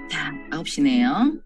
자, 9시네요.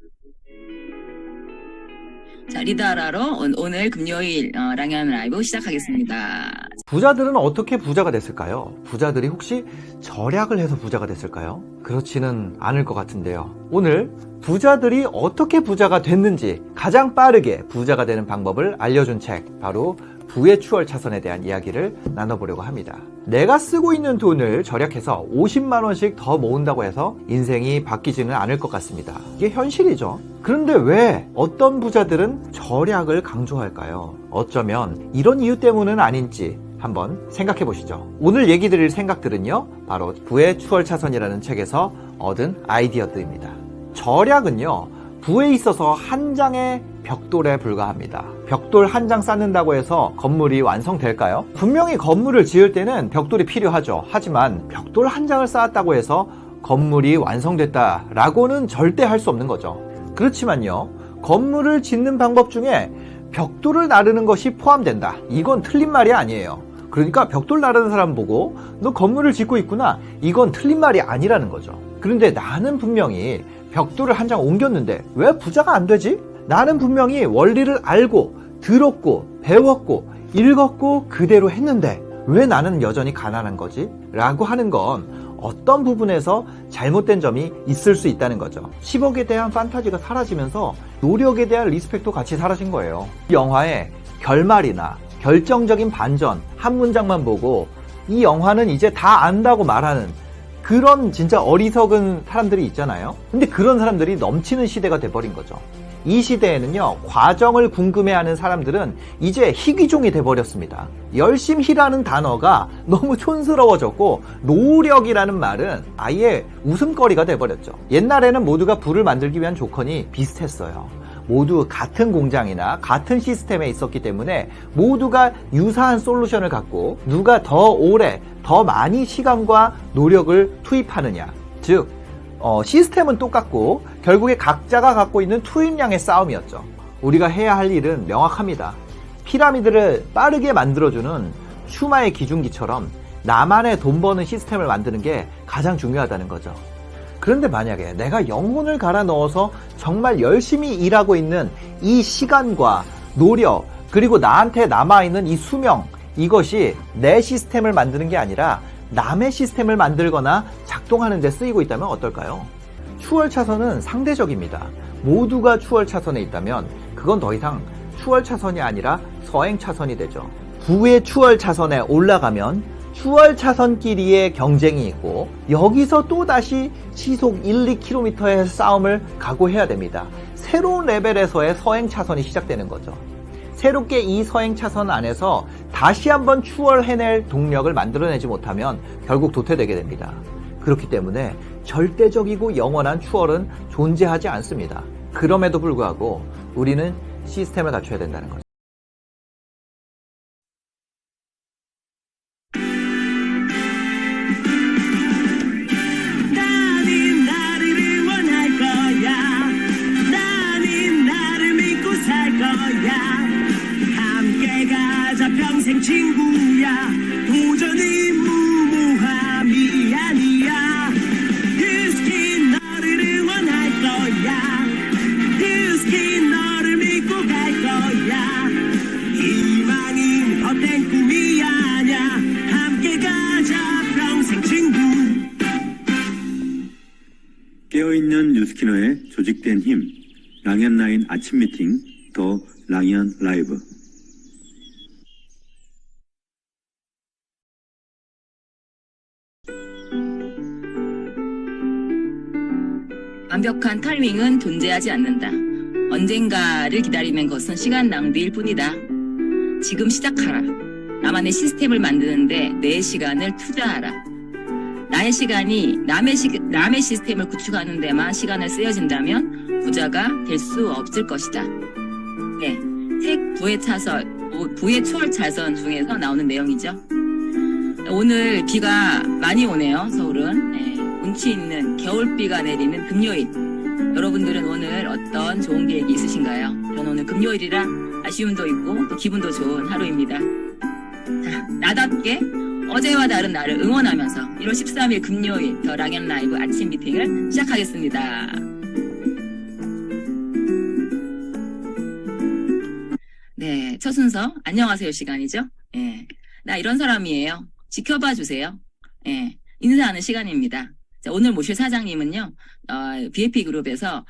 자, 리더하러 오늘 금요일 랑연 라이브 시작하겠습니다. 부자들은 어떻게 부자가 됐을까요? 부자들이 혹시 절약을 해서 부자가 됐을까요? 그렇지는 않을 것 같은데요. 오늘 부자들이 어떻게 부자가 됐는지 가장 빠르게 부자가 되는 방법을 알려준 책, 바로 부의 추월 차선에 대한 이야기를 나눠보려고 합니다. 내가 쓰고 있는 돈을 절약해서 50만 원씩 더 모은다고 해서 인생이 바뀌지는 않을 것 같습니다. 이게 현실이죠. 그런데 왜 어떤 부자들은 절약을 강조할까요? 어쩌면 이런 이유 때문은 아닌지 한번 생각해 보시죠. 오늘 얘기 드릴 생각들은요, 바로 부의 추월 차선이라는 책에서 얻은 아이디어들입니다. 절약은요, 부에 있어서 한 장의 벽돌에 불과합니다. 벽돌 한 장 쌓는다고 해서 건물이 완성될까요? 분명히 건물을 지을 때는 벽돌이 필요하죠. 하지만 벽돌 한 장을 쌓았다고 해서 건물이 완성됐다라고는 절대 할 수 없는 거죠. 그렇지만요, 건물을 짓는 방법 중에 벽돌을 나르는 것이 포함된다. 이건 틀린 말이 아니에요. 그러니까 벽돌 나르는 사람 보고 너 건물을 짓고 있구나, 이건 틀린 말이 아니라는 거죠. 그런데 나는 분명히 벽돌을 한 장 옮겼는데 왜 부자가 안 되지? 나는 분명히 원리를 알고 들었고 배웠고 읽었고 그대로 했는데 왜 나는 여전히 가난한 거지? 라고 하는 건 어떤 부분에서 잘못된 점이 있을 수 있다는 거죠. 10억에 대한 판타지가 사라지면서 노력에 대한 리스펙도 같이 사라진 거예요. 이 영화의 결말이나 결정적인 반전 한 문장만 보고 이 영화는 이제 다 안다고 말하는 그런 진짜 어리석은 사람들이 있잖아요. 근데 그런 사람들이 넘치는 시대가 돼버린 거죠. 이 시대에는요, 과정을 궁금해하는 사람들은 이제 희귀종이 돼버렸습니다. 열심히라는 단어가 너무 촌스러워졌고 노력이라는 말은 아예 웃음거리가 돼버렸죠. 옛날에는 모두가 부를 만들기 위한 조건이 비슷했어요. 모두 같은 공장이나 같은 시스템에 있었기 때문에 모두가 유사한 솔루션을 갖고 누가 더 오래 더 많이 시간과 노력을 투입하느냐, 즉 시스템은 똑같고 결국에 각자가 갖고 있는 투입량의 싸움이었죠. 우리가 해야 할 일은 명확합니다. 피라미드를 빠르게 만들어주는 슈마의 기중기처럼 나만의 돈 버는 시스템을 만드는 게 가장 중요하다는 거죠. 그런데 만약에 내가 영혼을 갈아 넣어서 정말 열심히 일하고 있는 이 시간과 노력, 그리고 나한테 남아있는 이 수명, 이것이 내 시스템을 만드는 게 아니라 남의 시스템을 만들거나 작동하는 데 쓰이고 있다면 어떨까요? 추월 차선은 상대적입니다. 모두가 추월 차선에 있다면 그건 더 이상 추월 차선이 아니라 서행 차선이 되죠. 부의 추월 차선에 올라가면 추월 차선끼리의 경쟁이 있고 여기서 또다시 시속 1, 2km의 싸움을 각오해야 됩니다. 새로운 레벨에서의 서행 차선이 시작되는 거죠. 새롭게 이 서행 차선 안에서 다시 한번 추월해낼 동력을 만들어내지 못하면 결국 도태되게 됩니다. 그렇기 때문에 절대적이고 영원한 추월은 존재하지 않습니다. 그럼에도 불구하고 우리는 시스템을 갖춰야 된다는 거죠. 평생 친구야, 도전이 무모함이 아니야. 휴스킨 너를 응원할 거야. 휴스킨 너를 믿고 갈 거야. 희망은 헛된 꿈이 아냐. 함께 가자 평생 친구. 깨어있는 뉴스키너의 조직된 힘, 랑연라인 아침 미팅, 더 랑연 라이브. 완벽한 타이밍은 존재하지 않는다. 언젠가를 기다리는 것은 시간 낭비일 뿐이다. 지금 시작하라. 나만의 시스템을 만드는데 내 시간을 투자하라. 나의 시간이 남의 시스템을 구축하는 데만 시간을 쓰여진다면 부자가 될 수 없을 것이다. 네, 책 부의 추월 차선 중에서 나오는 내용이죠. 오늘 비가 많이 오네요. 서울은. 네, 운치 있는 겨울비가 내리는 금요일. 여러분들은 오늘 어떤 좋은 계획이 있으신가요? 저는 오늘 금요일이라 아쉬움도 있고 또 기분도 좋은 하루입니다. 자, 나답게 어제와 다른 나를 응원하면서 1월 13일 금요일 더 랑연 라이브 아침 미팅을 시작하겠습니다. 네, 첫 순서 안녕하세요 시간이죠. 예, 나 이런 사람이에요. 지켜봐 주세요. 예, 인사하는 시간입니다. 자, 오늘 모실 사장님은요, BAP 그룹에서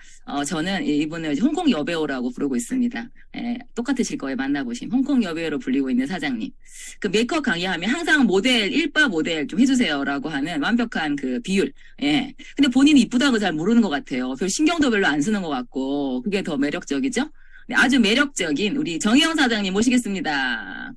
저는 이분을 홍콩 여배우라고 부르고 있습니다. 예, 똑같으실 거예요. 만나보시면 홍콩 여배우로 불리고 있는 사장님. 그 메이크업 강의하면 항상 모델 1바 모델 좀 해주세요라고 하는 완벽한 그 비율. 예. 근데 본인이 이쁘다고 잘 모르는 것 같아요. 별 신경도 별로 안 쓰는 것 같고 그게 더 매력적이죠. 네, 아주 매력적인 우리 정혜영 사장님 모시겠습니다.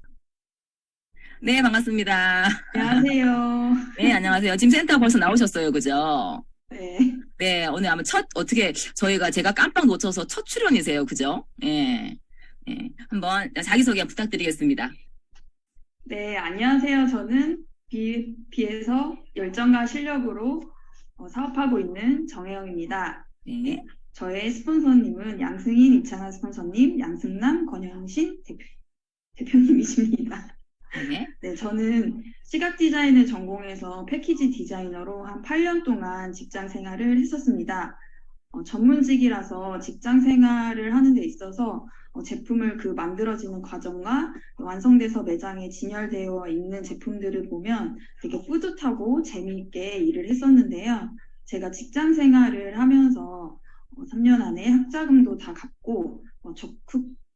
네, 반갑습니다. 안녕하세요. 네, 안녕하세요. 지금 센터 벌써 나오셨어요. 그죠? 네. 네, 오늘 아마 제가 깜빡 놓쳐서 첫 출연이세요. 그죠? 예. 예. 한번 자기소개 부탁드리겠습니다. 네, 안녕하세요. 저는 BAP에서 열정과 실력으로 사업하고 있는 정혜영입니다. 네. 저의 스폰서님은 양승인, 이창환 스폰서님, 양승남, 권영신 대표님이십니다. 네. 네, 저는 시각 디자인을 전공해서 패키지 디자이너로 한 8년 동안 직장 생활을 했었습니다. 전문직이라서 직장 생활을 하는 데 있어서 제품을 그 만들어지는 과정과 완성돼서 매장에 진열되어 있는 제품들을 보면 되게 뿌듯하고 재미있게 일을 했었는데요. 제가 직장 생활을 하면서 3년 안에 학자금도 다 갚고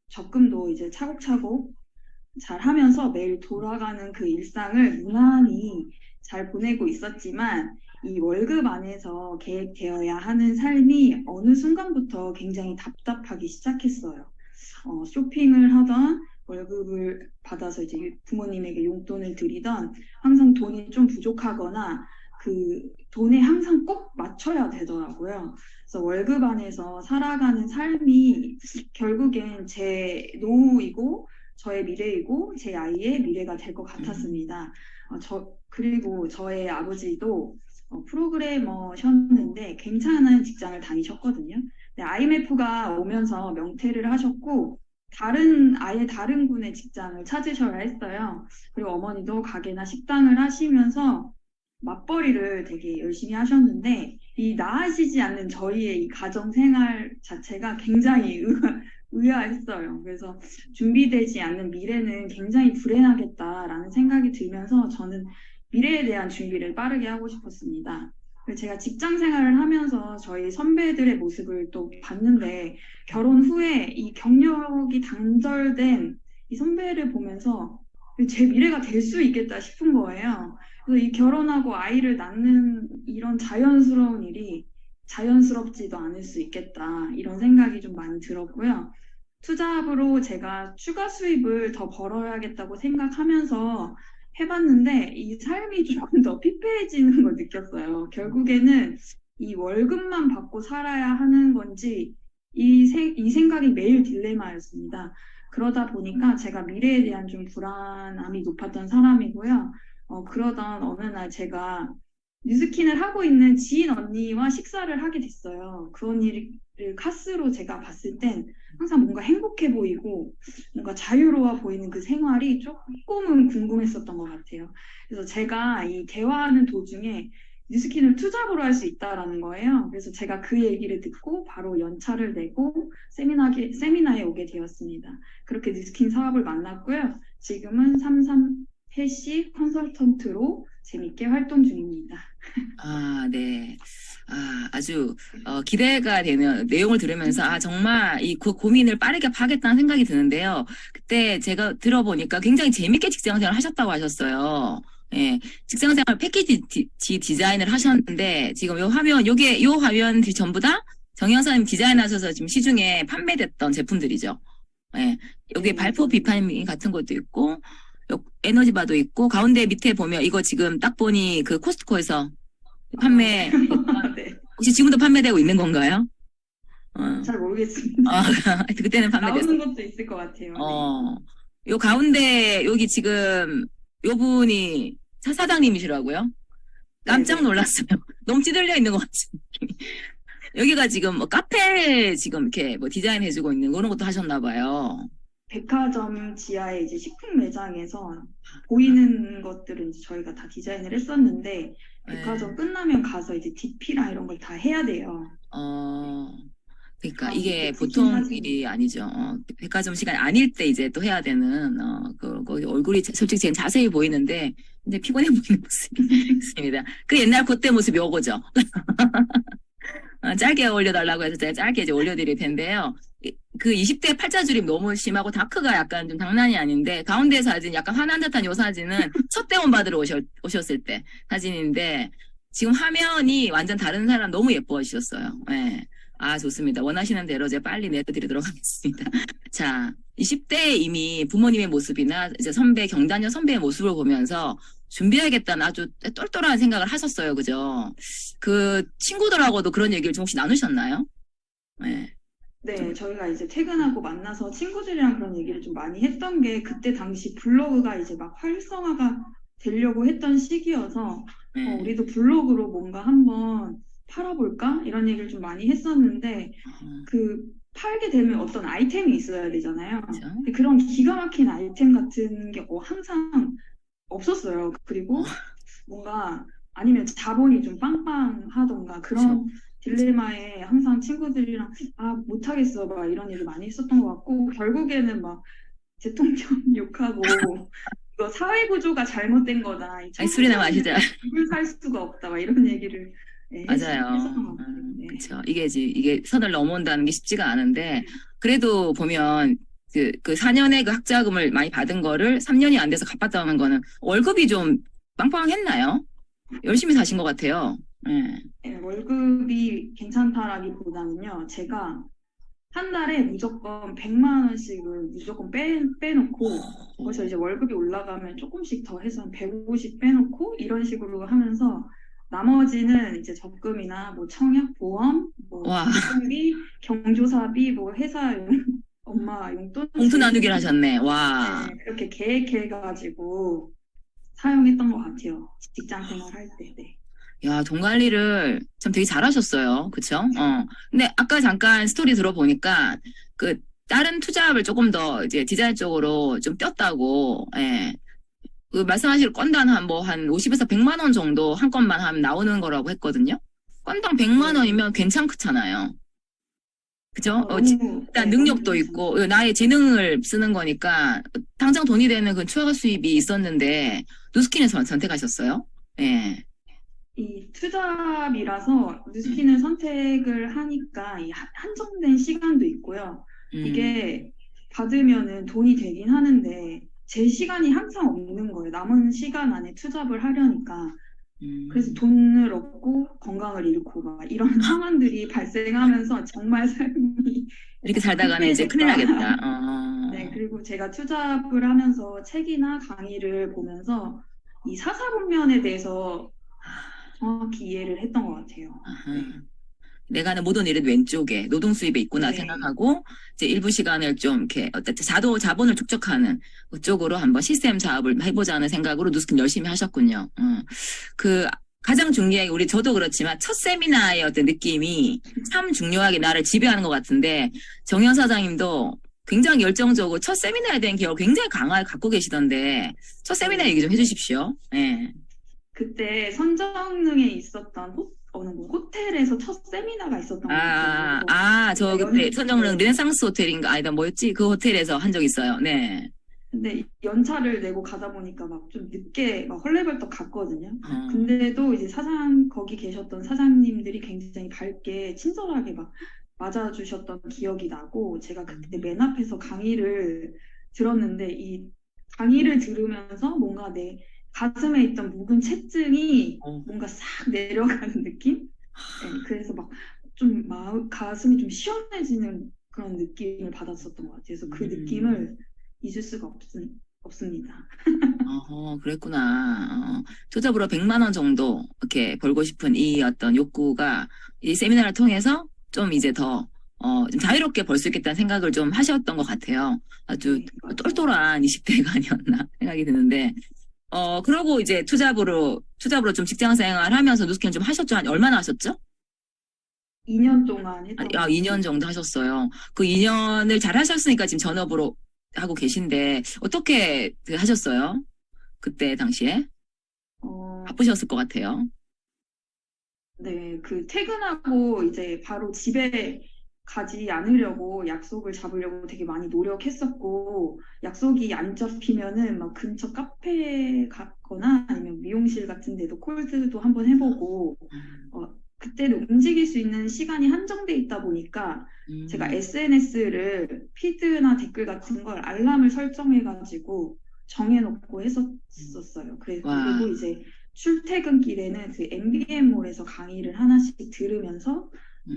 적금도 이제 차곡차곡 잘 하면서 매일 돌아가는 그 일상을 무난히 잘 보내고 있었지만 이 월급 안에서 계획되어야 하는 삶이 어느 순간부터 굉장히 답답하기 시작했어요. 쇼핑을 하던 월급을 받아서 이제 부모님에게 용돈을 드리던 항상 돈이 좀 부족하거나 그 돈에 항상 꼭 맞춰야 되더라고요. 그래서 월급 안에서 살아가는 삶이 결국엔 제 노후이고 저의 미래이고 제 아이의 미래가 될 것 같았습니다. 그리고 저의 아버지도 프로그래머셨는데 괜찮은 직장을 다니셨거든요. IMF가 오면서 명퇴를 하셨고 아예 다른 군의 직장을 찾으셔야 했어요. 그리고 어머니도 가게나 식당을 하시면서 맞벌이를 되게 열심히 하셨는데 이 나아지지 않는 저희의 이 가정 생활 자체가 굉장히 의아했어요. 그래서 준비되지 않는 미래는 굉장히 불행하겠다라는 생각이 들면서 저는 미래에 대한 준비를 빠르게 하고 싶었습니다. 제가 직장 생활을 하면서 저희 선배들의 모습을 또 봤는데 결혼 후에 이 경력이 단절된 이 선배를 보면서 제 미래가 될 수 있겠다 싶은 거예요. 그래서 이 결혼하고 아이를 낳는 이런 자연스러운 일이 자연스럽지도 않을 수 있겠다 이런 생각이 좀 많이 들었고요. 투잡으로 제가 추가 수입을 더 벌어야겠다고 생각하면서 해봤는데 이 삶이 조금 더 피폐해지는 걸 느꼈어요. 결국에는 이 월급만 받고 살아야 하는 건지 이 생각이 매일 딜레마였습니다. 그러다 보니까 제가 미래에 대한 좀 불안함이 높았던 사람이고요. 그러던 어느 날 제가 뉴스킨을 하고 있는 지인 언니와 식사를 하게 됐어요. 그 언니를 카스로 제가 봤을 땐 항상 뭔가 행복해 보이고 뭔가 자유로워 보이는 그 생활이 조금은 궁금했었던 것 같아요. 그래서 제가 이 대화하는 도중에 뉴스킨을 투잡으로 할 수 있다라는 거예요. 그래서 제가 그 얘기를 듣고 바로 연차를 내고 세미나에 오게 되었습니다. 그렇게 뉴스킨 사업을 만났고요. 지금은 33 해시 컨설턴트로 재밌게 활동 중입니다. 아, 네. 아주 기대가 되는 내용을 들으면서 정말 이 고민을 빠르게 파겠다는 생각이 드는데요. 그때 제가 들어보니까 굉장히 재밌게 직장생활 하셨다고 하셨어요. 예, 직장생활 패키지 디자인을 하셨는데 지금 요 화면들이 전부 다 정영사님 디자인하셔서 지금 시중에 판매됐던 제품들이죠. 예, 여기 발포 비타민 같은 것도 있고 에너지바도 있고 가운데 밑에 보면 이거 지금 딱 보니 그 코스트코에서 판매 네. 혹시 지금도 판매되고 있는 건가요? 잘 모르겠습니다. 그때는 판매됐어요. 나오는 것도 있을 것 같아요. 네. 요 가운데 여기 지금 요 분이 사장님이시라고요? 깜짝 놀랐어요. 너무 찌들려 있는 것 같은 느낌이. 여기가 지금 카페 지금 이렇게 디자인 해주고 있는 그런 것도 하셨나 봐요. 백화점 지하에 이제 식품 매장에서 보이는 것들은 이제 저희가 다 디자인을 했었는데 백화점 끝나면 가서 이제 DP랑 이런 걸 다 해야 돼요. 그러니까 아, 이게 그 보통 사진. 일이 아니죠. 백화점 시간 아닐 때 이제 또 해야 되는, 거기 얼굴이 솔직히 제일 자세히 보이는데, 이제 피곤해 보이는 모습이 있습니다. 그 옛날 그때 모습이 요거죠. 짧게 올려달라고 해서 제가 짧게 이제 올려드릴 텐데요. 그 20대 팔자주름 너무 심하고 다크가 약간 좀 장난이 아닌데, 가운데 사진 약간 화난 듯한 요 사진은 첫 대원 받으러 오셨을 때 사진인데, 지금 화면이 완전 다른 사람 너무 예뻐지셨어요. 예. 아, 좋습니다. 원하시는 대로 제가 빨리 내드리도록 하겠습니다. 자, 20대에 이미 부모님의 모습이나 이제 선배, 경단녀 선배의 모습을 보면서 준비해야겠다는 아주 똘똘한 생각을 하셨어요. 그죠? 그 친구들하고도 그런 얘기를 좀 혹시 나누셨나요? 네. 네, 저희가 이제 퇴근하고 만나서 친구들이랑 그런 얘기를 좀 많이 했던 게 그때 당시 블로그가 이제 막 활성화가 되려고 했던 시기여서 네. 우리도 블로그로 뭔가 한번 팔아볼까? 이런 얘기를 좀 많이 했었는데 그 팔게 되면 어떤 아이템이 있어야 되잖아요. 그렇죠. 근데 그런 기가 막힌 아이템 같은 게 항상 없었어요. 그리고 뭔가 아니면 자본이 좀 빵빵하던가 그런 딜레마에 항상 친구들이랑 못하겠어 막 이런 얘기 많이 했었던 것 같고 결국에는 막 대통령 욕하고 이거 사회 구조가 잘못된 거다. 아니, 술이나 마시자. 입을 살 수가 없다. 막 이런 얘기를 맞아요. 했었던 것 같아요. 네. 그렇죠. 이게 선을 넘어온다는 게 쉽지가 않은데 그래도 보면 그 4년의 그 학자금을 많이 받은 거를 3년이 안 돼서 갚았다는 거는 월급이 좀 빵빵했나요? 열심히 사신 것 같아요. 네. 네, 월급이 괜찮다라기보다는요. 제가 한 달에 무조건 100만 원씩을 무조건 빼놓고 거기서 이제 월급이 올라가면 조금씩 더 해서 한 150 빼놓고 이런 식으로 하면서 나머지는 이제 적금이나 뭐 청약, 보험, 뭐 와. 교통비, 경조사비, 뭐 회사 엄마 용돈 봉투 나누기를 하셨네. 와. 네, 그렇게 계획해가지고 사용했던 것 같아요. 직장 생활할 때. 네. 야, 돈 관리를 참 되게 잘하셨어요. 그쵸? 근데 아까 잠깐 스토리 들어보니까 그 다른 투자업을 조금 더 이제 디자인 쪽으로 좀 꼈다고, 예. 그 말씀하실 건당 한 50에서 100만 원 정도 한 건만 하면 나오는 거라고 했거든요. 건당 100만 원이면 괜찮잖아요. 그죠? 일단 능력도 있고, 나의 재능을 쓰는 거니까, 당장 돈이 되는 그 추가 수입이 있었는데, 누스킨을 선택하셨어요? 예. 이 투잡이라서 뉴스킨을 선택을 하니까 이 한정된 시간도 있고요. 이게 받으면은 돈이 되긴 하는데, 제 시간이 항상 없는 거예요. 남은 시간 안에 투잡을 하려니까. 그래서 돈을 얻고 건강을 잃고 막 이런 상황들이 발생하면서 정말 삶이 이렇게 살다가는 이제 큰일 나겠다. 네, 그리고 제가 투잡을 하면서 책이나 강의를 보면서 이 사사분면에 대해서 정확히 이해를 했던 것 같아요. 네. 내가 하는 모든 일은 왼쪽에 노동 수입에 있구나 생각하고 이제 일부 시간을 좀 이렇게 어쨌든 자본을 축적하는 그쪽으로 한번 시스템 사업을 해보자는 생각으로 누스킨 열심히 하셨군요. 그 가장 중요하게 저도 그렇지만 첫 세미나의 어떤 느낌이 참 중요하게 나를 지배하는 것 같은데 정현 사장님도 굉장히 열정적으로 첫 세미나에 대한 기억을 굉장히 강하게 갖고 계시던데 첫 세미나 얘기 좀 해주십시오. 네. 그때 선정릉에 있었던 어느 호텔에서 첫 세미나가 있었던 것 같아요. 저 그때 선정릉 르네상스 호텔인가 아니다 뭐였지? 그 호텔에서 한 적 있어요. 네. 근데 연차를 내고 가다 보니까 막 좀 늦게 막 헐레벌떡 갔거든요. 근데도 이제 거기 계셨던 사장님들이 굉장히 밝게 친절하게 막 맞아주셨던 기억이 나고 제가 그때 맨 앞에서 강의를 들었는데 이 강의를 들으면서 뭔가 내 가슴에 있던 묵은 체증이 뭔가 싹 내려가는 느낌? 네, 그래서 막 좀 가슴이 좀 시원해지는 그런 느낌을 받았었던 것 같아요. 그래서 그 느낌을 잊을 수가 없습니다. 그랬구나. 투잡으로 100만 원 정도 이렇게 벌고 싶은 이 어떤 욕구가 이 세미나를 통해서 좀 이제 더 좀 자유롭게 벌 수 있겠다는 생각을 좀 하셨던 것 같아요. 아주 똘똘한 20대가 아니었나 생각이 드는데 그러고 이제 투잡으로 좀 직장 생활 하면서 누스킨 좀 하셨죠? 얼마나 하셨죠? 2년 동안 했던 2년 정도 하셨어요. 그 2년을 잘 하셨으니까 지금 전업으로 하고 계신데 어떻게 하셨어요? 그때 당시에 어, 바쁘셨을 것 같아요. 네, 그 퇴근하고 이제 바로 집에 가지 않으려고 약속을 잡으려고 되게 많이 노력했었고, 약속이 안 잡히면은 막 근처 카페 갔거나 아니면 미용실 같은 데도 콜드도 한번 해보고, 그때는 움직일 수 있는 시간이 한정돼 있다 보니까 제가 SNS를 피드나 댓글 같은 걸 알람을 설정해가지고 정해놓고 했었어요. 와, 그리고 이제 출퇴근길에는 그 MBM몰에서 강의를 하나씩 들으면서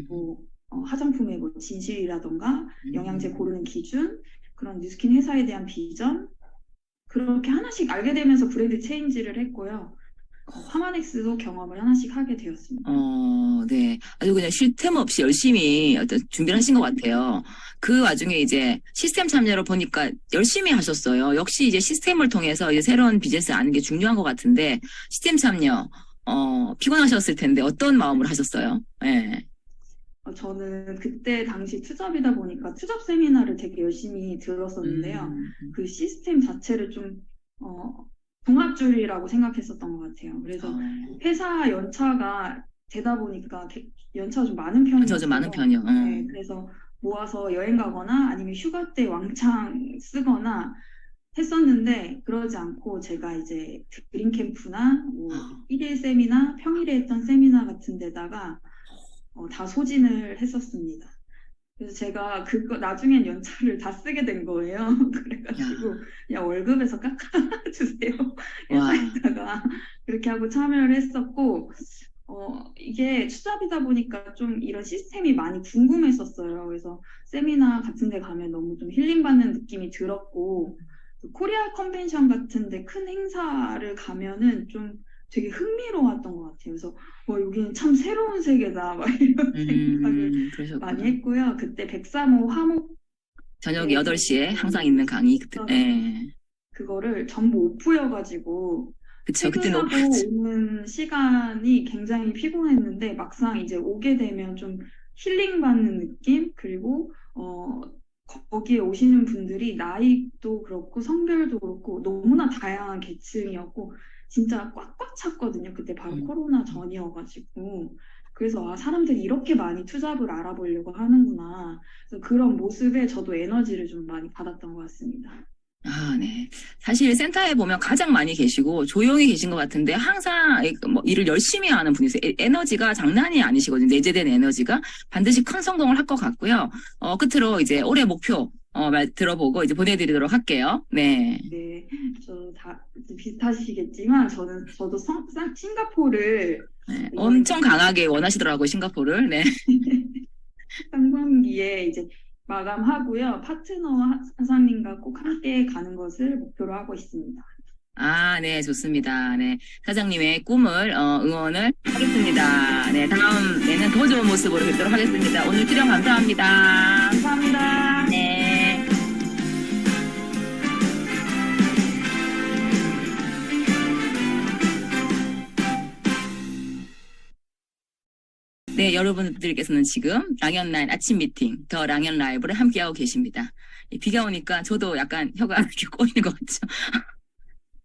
뭐 화장품의 뭐 진실이라던가 영양제 고르는 기준, 그런 뉴스킨 회사에 대한 비전, 그렇게 하나씩 알게 되면서 브랜드 체인지를 했고요. 파마넥스도 경험을 하나씩 하게 되었습니다. 네. 아주 그냥 쉴 틈 없이 열심히 어떤 준비를 하신 것 같아요. 그 와중에 이제 시스템 참여를 보니까 열심히 하셨어요. 역시 이제 시스템을 통해서 이제 새로운 비즈니스를 아는 게 중요한 것 같은데, 시스템 참여, 피곤하셨을 텐데 어떤 마음으로 하셨어요? 네. 저는 그때 당시 투잡이다 보니까 투잡 세미나를 되게 열심히 들었었는데요. 그 시스템 자체를 좀, 종합주의라고 생각했었던 것 같아요. 그래서 회사 연차가 되다 보니까 연차가 좀 많은 편이었어요. 좀 많은 편이요. 네, 그래서 모아서 여행 가거나 아니면 휴가 때 왕창 쓰거나 했었는데, 그러지 않고 제가 이제 드림 캠프나 뭐 일일 세미나, 평일에 했던 세미나 같은 데다가 다 소진을 했었습니다. 그래서 제가 그거 나중엔 연차를 다 쓰게 된 거예요. 그래가지고 그냥 월급에서 깎아주세요. 회사에다가 그렇게 하고 참여를 했었고, 이게 투잡이다 보니까 좀 이런 시스템이 많이 궁금했었어요. 그래서 세미나 같은 데 가면 너무 좀 힐링받는 느낌이 들었고, 코리아 컨벤션 같은 데 큰 행사를 가면은 좀 되게 흥미로웠던 것 같아요. 그래서 여기는 참 새로운 세계다 막 이런 생각을 그러셨구나. 많이 했고요. 그때 103호 화목 저녁 8시에 항상 있는 강의. 네. 그거를 전부 오프여가지고 그쵸. 그때는 퇴근하고 오는 시간이 굉장히 피곤했는데 막상 이제 오게 되면 좀 힐링받는 느낌? 그리고 거기에 오시는 분들이 나이도 그렇고 성별도 그렇고 너무나 다양한 계층이었고 진짜 꽉꽉 찼거든요. 그때 바로 코로나 전이어가지고. 그래서 사람들이 이렇게 많이 투잡을 알아보려고 하는구나. 그래서 그런 모습에 저도 에너지를 좀 많이 받았던 것 같습니다. 네. 사실 센터에 보면 가장 많이 계시고 조용히 계신 것 같은데 항상 뭐 일을 열심히 하는 분이세요. 에너지가 장난이 아니시거든요. 내재된 에너지가 반드시 큰 성공을 할 것 같고요. 끝으로 이제 올해 목표 말 들어보고 이제 보내드리도록 할게요. 네. 네, 저 다 비슷하시겠지만 저도 싱가포르를 네, 엄청 강하게 원하시더라고요. 싱가포르를. 네. 상반기에 이제 마감하고요. 파트너 사장님과 꼭 함께 가는 것을 목표로 하고 있습니다. 네, 좋습니다. 네. 사장님의 꿈을, 응원을 하겠습니다. 네, 다음에는 더 좋은 모습으로 뵙도록 하겠습니다. 오늘 출연 감사합니다. 감사합니다. 네. 네, 여러분들께서는 지금 랑연라인 아침 미팅, 더 랑연 라이브를 함께하고 계십니다. 비가 오니까 저도 약간 혀가 이렇게 꼬이는 것 같죠.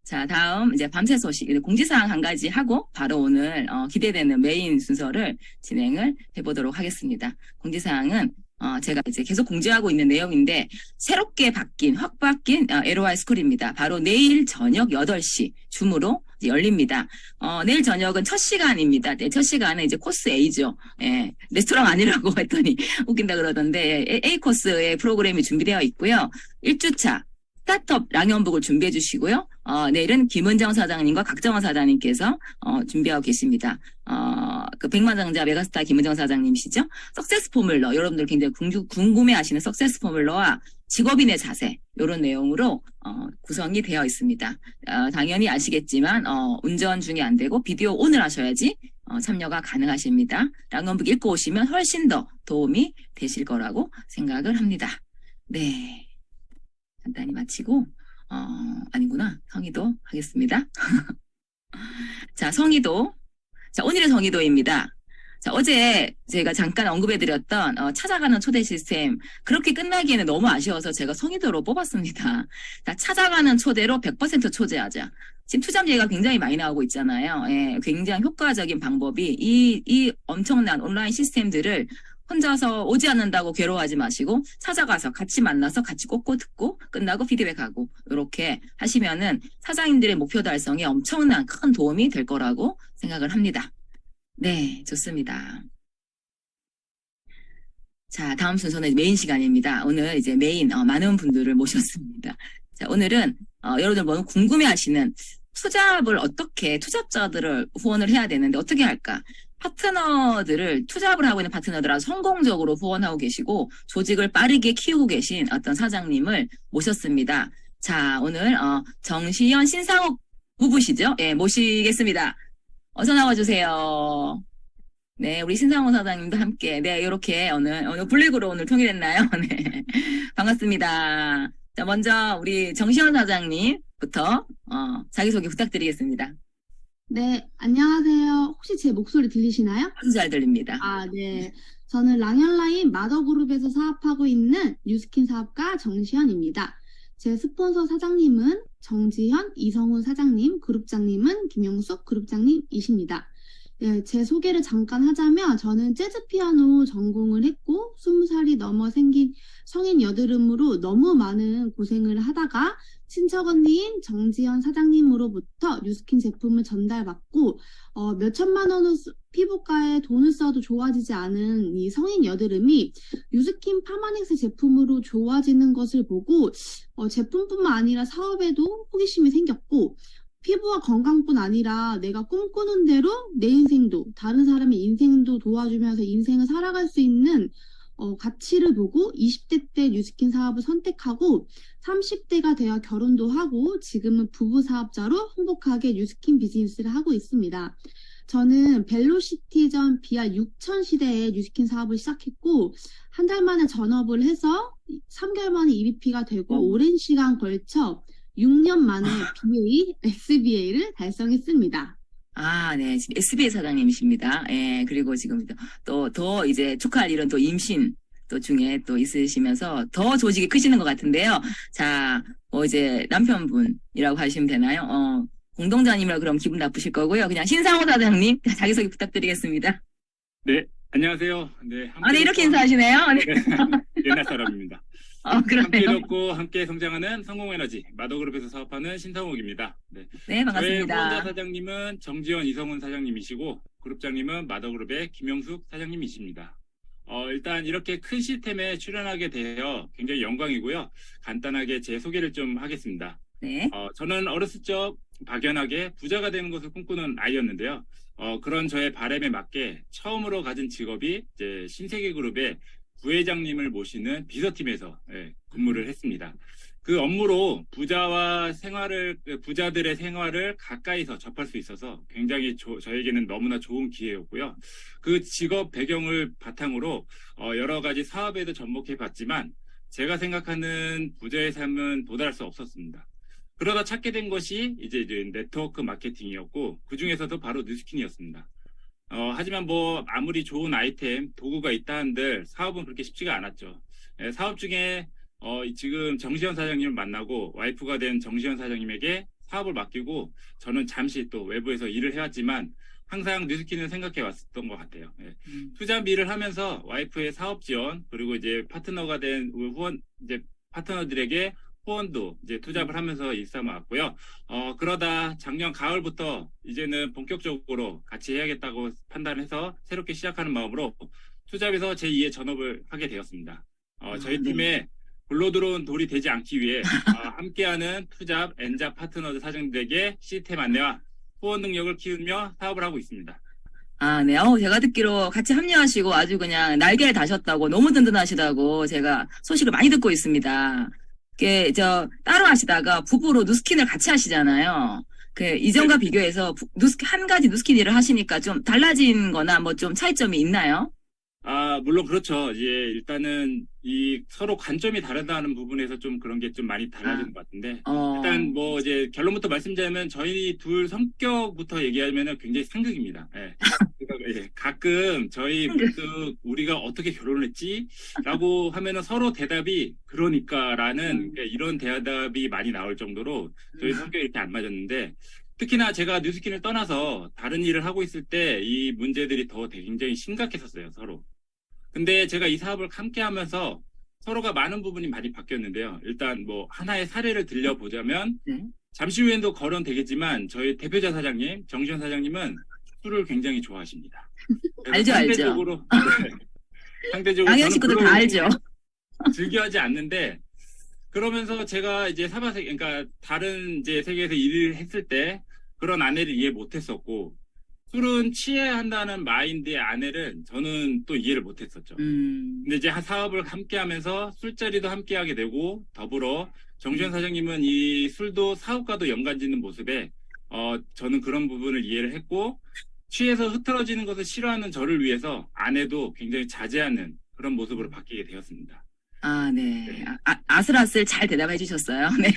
자, 다음 이제 밤새 소식, 공지사항 한 가지 하고 바로 오늘 기대되는 메인 순서를 진행을 해보도록 하겠습니다. 공지사항은 제가 이제 계속 공지하고 있는 내용인데 새롭게 확 바뀐 LOI 스쿨입니다. 바로 내일 저녁 8시 줌으로 이제 열립니다. 내일 저녁은 첫 시간입니다. 네, 첫 시간은 이제 코스 A죠. 예, 레스토랑 아니라고 했더니 웃긴다 그러던데 A 코스의 프로그램이 준비되어 있고요. 1주차 스타트업 랑연북을 준비해 주시고요. 내일은 김은정 사장님과 각정원 사장님께서 준비하고 계십니다. 그 백만장자 메가스타 김은정 사장님이시죠? 석세스 포뮬러, 여러분들 굉장히 궁금해하시는 석세스 포뮬러와 직업인의 자세, 이런 내용으로 구성이 되어 있습니다. 당연히 아시겠지만 운전 중에 안 되고 비디오 오늘 하셔야지 참여가 가능하십니다. 랑연북 읽고 오시면 훨씬 더 도움이 되실 거라고 생각을 합니다. 네. 간단히 마치고 아니구나. 성의도 하겠습니다. 자, 성의도. 자, 오늘의 성의도입니다. 자, 어제 제가 잠깐 언급해드렸던 찾아가는 초대 시스템 그렇게 끝나기에는 너무 아쉬워서 제가 성의도로 뽑았습니다. 자, 찾아가는 초대로 100% 초대하자. 지금 투잡 얘기가 굉장히 많이 나오고 있잖아요. 예, 굉장히 효과적인 방법이 이 엄청난 온라인 시스템들을 혼자서 오지 않는다고 괴로워하지 마시고 찾아가서 같이 만나서 같이 꽂고 듣고 끝나고 피드백하고 이렇게 하시면은 사장님들의 목표 달성에 엄청난 큰 도움이 될 거라고 생각을 합니다. 네, 좋습니다. 자, 다음 순서는 메인 시간입니다. 오늘 이제 메인 많은 분들을 모셨습니다. 자, 오늘은 여러분들 너무 궁금해하시는 투잡을 어떻게 투잡자들을 후원을 해야 되는데 어떻게 할까? 파트너들을 투잡을 하고 있는 파트너들 아주 성공적으로 후원하고 계시고 조직을 빠르게 키우고 계신 어떤 사장님을 모셨습니다. 자, 오늘 정시현 신상욱 부부시죠? 예, 모시겠습니다. 어서 나와주세요. 네, 우리 신상호 사장님도 함께, 네, 이렇게 오늘 블랙으로 오늘 통일했나요? 네. 반갑습니다. 자, 먼저 우리 정시현 사장님부터, 자기소개 부탁드리겠습니다. 네, 안녕하세요. 혹시 제 목소리 들리시나요? 아주 잘 들립니다. 아, 네. 저는 랑현라인 마더그룹에서 사업하고 있는 뉴스킨 사업가 정시현입니다. 제 스폰서 사장님은 정지현, 이성훈 사장님, 그룹장님은 김영숙 그룹장님이십니다. 네, 제 소개를 잠깐 하자면 저는 재즈 피아노 전공을 했고 20살이 넘어 생긴 성인 여드름으로 너무 많은 고생을 하다가 친척 언니인 정지현 사장님으로부터 뉴스킨 제품을 전달받고 몇 천만 원 피부과에 돈을 써도 좋아지지 않은 이 성인 여드름이 뉴스킨 파마넥스 제품으로 좋아지는 것을 보고 제품뿐만 아니라 사업에도 호기심이 생겼고 피부와 건강뿐 아니라 내가 꿈꾸는 대로 내 인생도 다른 사람의 인생도 도와주면서 인생을 살아갈 수 있는 가치를 보고 20대 때 뉴스킨 사업을 선택하고 30대가 되어 결혼도 하고 지금은 부부 사업자로 행복하게 뉴스킨 비즈니스를 하고 있습니다. 저는 벨로시티전 BR 6000 시대에 뉴스킨 사업을 시작했고 한 달 만에 전업을 해서 3개월 만에 EVP가 되고 오랜 시간 걸쳐 6년 만에 BA, SBA를 달성했습니다. 아, 네. 지금 SBA 사장님이십니다. 예, 그리고 지금 더 이제 축하할 일은 또 임신 또 중에 또 있으시면서 더 조직이 크시는 것 같은데요. 자, 이제 남편분이라고 하시면 되나요? 공동자님이라 그럼 기분 나쁘실 거고요. 그냥 신상호 사장님 자기소개 부탁드리겠습니다. 네, 안녕하세요. 네, 네, 이렇게 인사하시네요. 네. 옛날 사람입니다. 그러네요. 함께 돕고 함께 성장하는 성공에너지 마더그룹에서 사업하는 신상욱입니다. 네, 네, 반갑습니다. 저희 후원자 사장님은 정지현, 이성훈 사장님이시고 그룹장님은 마더그룹의 김영숙 사장님이십니다. 일단 이렇게 큰 시스템에 출연하게 되어 굉장히 영광이고요. 간단하게 제 소개를 좀 하겠습니다. 네. 저는 어렸을 적 박연하게 부자가 되는 것을 꿈꾸는 아이였는데요. 그런 저의 바람에 맞게 처음으로 가진 직업이 이제 신세계그룹의 부회장님을 모시는 비서팀에서 근무를 했습니다. 그 업무로 부자들의 생활을 가까이서 접할 수 있어서 굉장히 저에게는 너무나 좋은 기회였고요. 그 직업 배경을 바탕으로 여러 가지 사업에도 접목해 봤지만 제가 생각하는 부자의 삶은 도달할 수 없었습니다. 그러다 찾게 된 것이 이제 네트워크 마케팅이었고 그 중에서도 바로 뉴스킨이었습니다. 하지만 아무리 좋은 아이템, 도구가 있다 한들 사업은 그렇게 쉽지가 않았죠. 사업 중에 지금 정시현 사장님을 만나고 와이프가 된 정시현 사장님에게 사업을 맡기고 저는 잠시 또 외부에서 일을 해왔지만 항상 뉴스킨을 생각해 왔었던 것 같아요. 투잡 일을 하면서 와이프의 사업 지원 그리고 이제 파트너가 된 파트너들에게 후원도 이제 투잡을 하면서 일삼아왔고요. 그러다 작년 가을부터 이제는 본격적으로 같이 해야겠다고 판단해서 새롭게 시작하는 마음으로 투잡에서 제2의 전업을 하게 되었습니다. 저희 팀에 굴러 들어온 돌이 되지 않기 위해 함께하는 투잡, 엔잡 파트너들 사장님들에게 시스템 안내와 후원 능력을 키우며 사업을 하고 있습니다. 아, 네. 제가 듣기로 같이 합류하시고 아주 그냥 날개를 다셨다고 너무 든든하시다고 제가 소식을 많이 듣고 있습니다. 따로 하시다가 부부로 뉴스킨을 같이 하시잖아요. 이전과 비교해서 한 가지 뉴스킨 일을 하시니까 좀 달라진 거나 좀 차이점이 있나요? 물론 그렇죠. 일단은 서로 관점이 다르다는 부분에서 좀 그런 게 좀 많이 달라지는 것 같은데. 일단 결론부터 말씀드리면 저희 둘 성격부터 얘기하면은 굉장히 상극입니다. 예. 그러니까 가끔 저희 문득 우리가 어떻게 결혼을 했지? 라고 하면은 서로 대답이 그러니까라는 이런 대답이 많이 나올 정도로 저희 성격이 이렇게 안 맞았는데 특히나 제가 뉴스킨을 떠나서 다른 일을 하고 있을 때 이 문제들이 더 굉장히 심각했었어요, 서로. 근데 제가 이 사업을 함께 하면서 서로가 많은 부분이 많이 바뀌었는데요. 일단 뭐 하나의 사례를 들려보자면 네. 잠시 후에도 거론되겠지만 저희 대표자 사장님, 정시현 사장님은 술을 굉장히 좋아하십니다. 그래서 알죠. 상대적으로 네. 상대적으로 양현 저는 식구들 다 별로 알죠. 즐겨하지 않는데 그러면서 제가 이제 그러니까 다른 이제 세계에서 일을 했을 때 그런 아내를 이해 못했었고 술은 취해야 한다는 마인드의 아내를 저는 또 이해를 못했었죠. 근데 이제 사업을 함께하면서 술자리도 함께하게 되고 더불어 정시현 사장님은 이 술도 사업과도 연관짓는 모습에 저는 그런 부분을 이해를 했고 취해서 흐트러지는 것을 싫어하는 저를 위해서 아내도 굉장히 자제하는 그런 모습으로 바뀌게 되었습니다. 아, 네. 아슬아슬 잘 대답해 주셨어요. 네.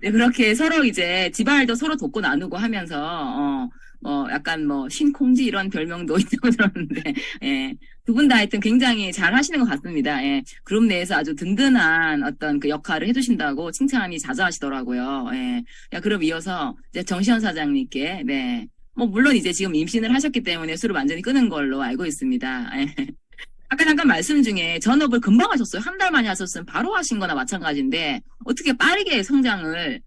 네, 그렇게 서로 이제 집안일도 서로 돕고 나누고 하면서, 약간 신콩지 이런 별명도 있다고 들었는데, 예. 두 분 다 하여튼 굉장히 잘 하시는 것 같습니다. 예. 그룹 내에서 아주 든든한 어떤 그 역할을 해주신다고 칭찬이 자자하시더라고요. 예. 야, 그럼 이어서 이제 정시현 사장님께, 네. 물론 이제 지금 임신을 하셨기 때문에 술을 완전히 끊은 걸로 알고 있습니다. 예. 아까 잠깐 말씀 중에 전업을 금방 하셨어요. 한 달 만에 하셨으면 바로 하신 거나 마찬가지인데, 어떻게 빠르게 성장을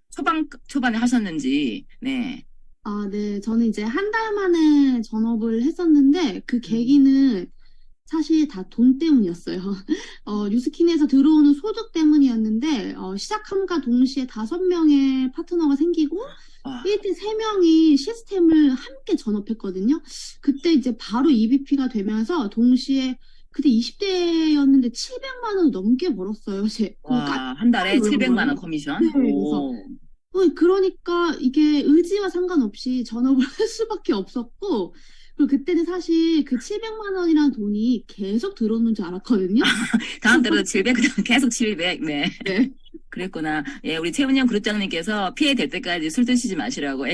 초반에 하셨는지, 네. 아, 네. 저는 이제 한 달 만에 전업을 했었는데, 그 계기는 사실 다 돈 때문이었어요. 뉴스킨에서 들어오는 소득 때문이었는데, 시작함과 동시에 5명의 파트너가 생기고, 와. 1대 3명이 시스템을 함께 전업했거든요. 그때 이제 바로 EVP가 되면서 동시에 그때 20대였는데 700만 원 넘게 벌었어요. 와, 한 달에 700만 원 커미션? 네, 그래서 그러니까 이게 의지와 상관없이 전업을 할 수밖에 없었고, 그리고 그때는 사실 그 700만 원이라는 돈이 계속 들어오는 줄 알았거든요. 다음 달에도 700, 계속 700, 네. 네. 그랬구나. 예, 우리 최은영 그룹장님께서 피해 될 때까지 술 드시지 마시라고.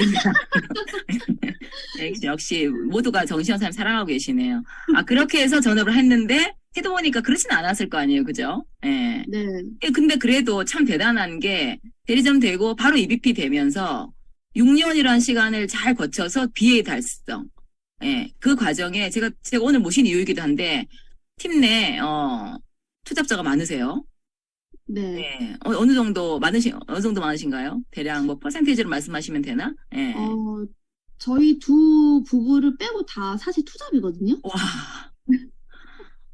역시 모두가 정시현 사람 사랑하고 계시네요. 그렇게 해서 전업을 했는데, 해도 보니까 그렇진 않았을 거 아니에요. 그죠? 예. 네. 예, 근데 그래도 참 대단한 게, 대리점 되고 바로 EVP 되면서 6년이라는 시간을 잘 거쳐서 BA 달성. 예, 그 과정에 제가 오늘 모신 이유이기도 한데, 팀 내, 투잡자가 많으세요? 네. 네. 어느 정도 많으신가요? 대략 퍼센테이지로 말씀하시면 되나? 예. 저희 두 부부를 빼고 다 사실 투잡이거든요. 와.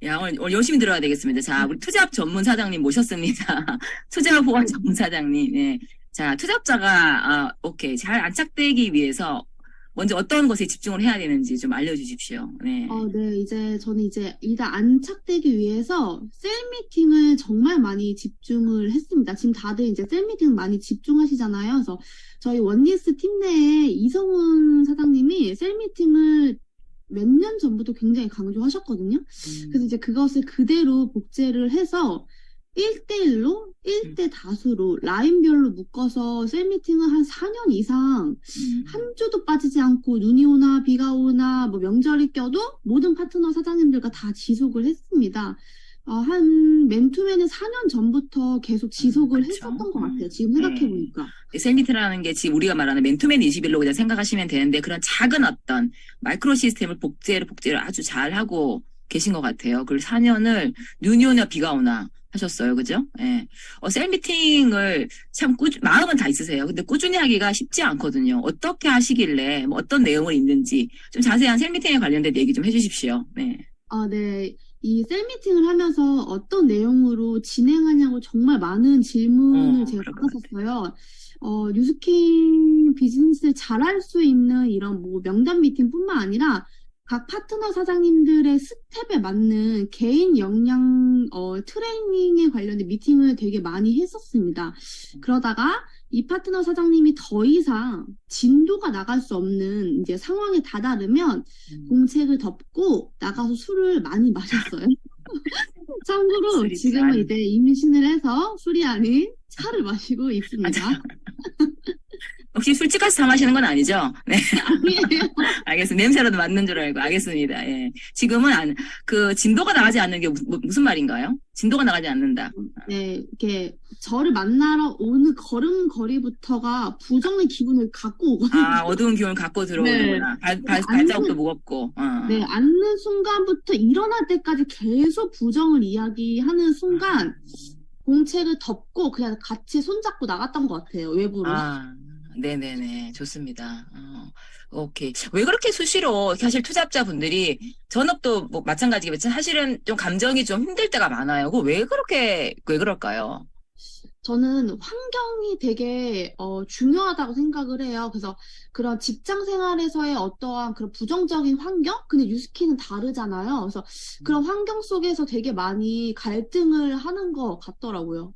야, 오늘 열심히 들어야 되겠습니다. 자, 우리 투잡 전문 사장님 모셨습니다. 투잡 보안 전문 사장님. 네. 자, 투잡자가, 오케이. 잘 안착되기 위해서 먼저 어떤 것에 집중을 해야 되는지 좀 알려주십시오. 네. 네. 저는 일단 안착되기 위해서 셀 미팅을 정말 많이 집중을 했습니다. 지금 다들 이제 셀 미팅 많이 집중하시잖아요. 그래서 저희 원리스 팀 내에 이성훈 사장님이 셀 미팅을 몇 년 전부터 굉장히 강조하셨거든요. 그래서 이제 그것을 그대로 복제를 해서 1대1로, 1대 다수로, 라인별로 묶어서 셀 미팅을 한 4년 이상 한 주도 빠지지 않고 눈이 오나 비가 오나 명절이 껴도 모든 파트너 사장님들과 다 지속을 했습니다. 한 맨투맨은 4년 전부터 계속 지속을 그렇죠. 했었던 것 같아요. 지금 생각해보니까. 셀미트라는 게 지금 우리가 말하는 맨투맨 21로 그냥 생각하시면 되는데 그런 작은 어떤 마이크로 시스템을 복제를 아주 잘 하고 계신 것 같아요. 그리고 4년을 눈이 오나 비가 오나 하셨어요. 그죠? 예. 셀미팅을 참 마음은 다 있으세요. 근데 꾸준히 하기가 쉽지 않거든요. 어떻게 하시길래 어떤 내용을 있는지 좀 자세한 셀미팅에 관련된 얘기 좀 해주십시오. 네. 네. 이 셀 미팅을 하면서 어떤 내용으로 진행하냐고 정말 많은 질문을 제가 받았었어요. 뉴스킨 비즈니스를 잘할 수 있는 이런 명단 미팅뿐만 아니라 각 파트너 사장님들의 스텝에 맞는 개인 역량 트레이닝에 관련된 미팅을 되게 많이 했었습니다. 그러다가 이 파트너 사장님이 더 이상 진도가 나갈 수 없는 이제 상황에 다다르면 공책을 덮고 나가서 술을 많이 마셨어요. 참고로 지금은 이제 임신을 해서 술이 아닌 차를 마시고 있습니다. 혹시 술집까지 사 마시는 건 아니죠? 네. 아니에요. 알겠습니다. 냄새라도 맡는 줄 알고. 알겠습니다. 예. 지금은 진도가 나가지 않는 게 무슨 말인가요? 진도가 나가지 않는다. 네, 이렇게 저를 만나러 오는 걸음걸이부터가 부정의 기분을 갖고 오거든요. 어두운 기운을 갖고 들어오는구나. 발자국도 무겁고. 네, 앉는 순간부터 일어날 때까지 계속 부정을 이야기하는 순간 공책을 덮고 그냥 같이 손잡고 나갔던 것 같아요, 외부로. 네네네. 좋습니다. 오케이. 왜 그렇게 수시로 사실 투잡자분들이 전업도 뭐 마찬가지겠지만 사실은 좀 감정이 좀 힘들 때가 많아요. 왜 그럴까요? 저는 환경이 되게 중요하다고 생각을 해요. 그래서 그런 직장 생활에서의 어떠한 그런 부정적인 환경? 근데 뉴스킨은 다르잖아요. 그래서 그런 환경 속에서 되게 많이 갈등을 하는 것 같더라고요.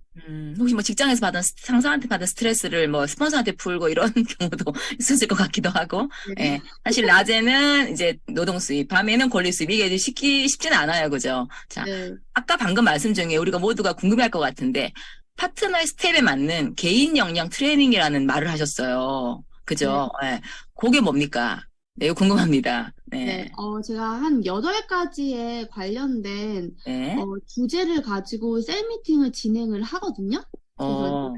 혹시 뭐 직장에서 상사한테 받은 스트레스를 뭐 스폰서한테 풀고 이런 경우도 있었을 것 같기도 하고. 네. 예. 사실 낮에는 이제 노동 수입, 밤에는 권리 수입, 이게 쉽지는 않아요. 그죠? 자, 네. 아까 방금 말씀 중에 우리가 모두가 궁금해할 것 같은데, 파트너의 스텝에 맞는 개인 역량 트레이닝이라는 말을 하셨어요. 그죠? 예. 그게 뭡니까? 네, 이거 궁금합니다. 네, 네. 제가 한 8가지에 관련된 네. 주제를 가지고 셀 미팅을 진행을 하거든요. 그래서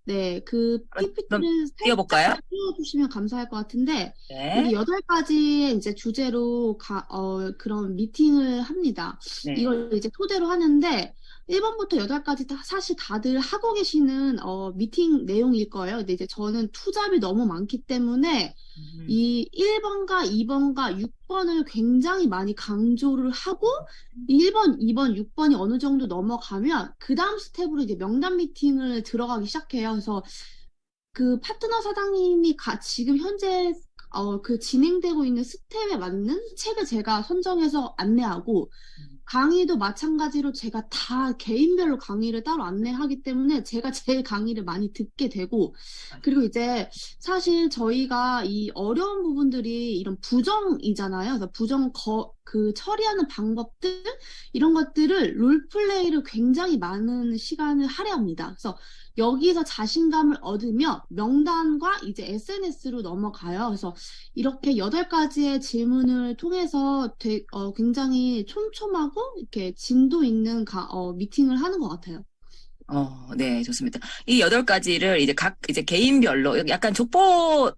네, 그 PPT를 띄워볼까요? 살짝 띄워주시면 감사할 것 같은데, 네. 여기 8가지의 이제 주제로 그런 미팅을 합니다. 네. 이걸 이제 토대로 하는데, 1번부터 8가지 사실 다들 하고 계시는 미팅 내용일 거예요. 근데 이제 저는 투잡이 너무 많기 때문에 이 1번과 2번과 6번을 굉장히 많이 강조를 하고 1번, 2번, 6번이 어느 정도 넘어가면 그 다음 스텝으로 이제 명단 미팅을 들어가기 시작해요. 그래서 그 파트너 사장님이 지금 현재 그 진행되고 있는 스텝에 맞는 책을 제가 선정해서 안내하고 강의도 마찬가지로 제가 다 개인별로 강의를 따로 안내하기 때문에 제가 제일 강의를 많이 듣게 되고, 그리고 이제 사실 저희가 이 어려운 부분들이 이런 부정이잖아요. 그래서 그 처리하는 방법들, 이런 것들을 롤플레이를 굉장히 많은 시간을 할애합니다. 그래서 여기서 자신감을 얻으며 명단과 이제 SNS로 넘어가요. 그래서 이렇게 8가지의 질문을 통해서 굉장히 촘촘하고 이렇게 진도 있는 미팅을 하는 것 같아요. 네, 좋습니다. 이 8가지를 이제 개인별로 약간 족보를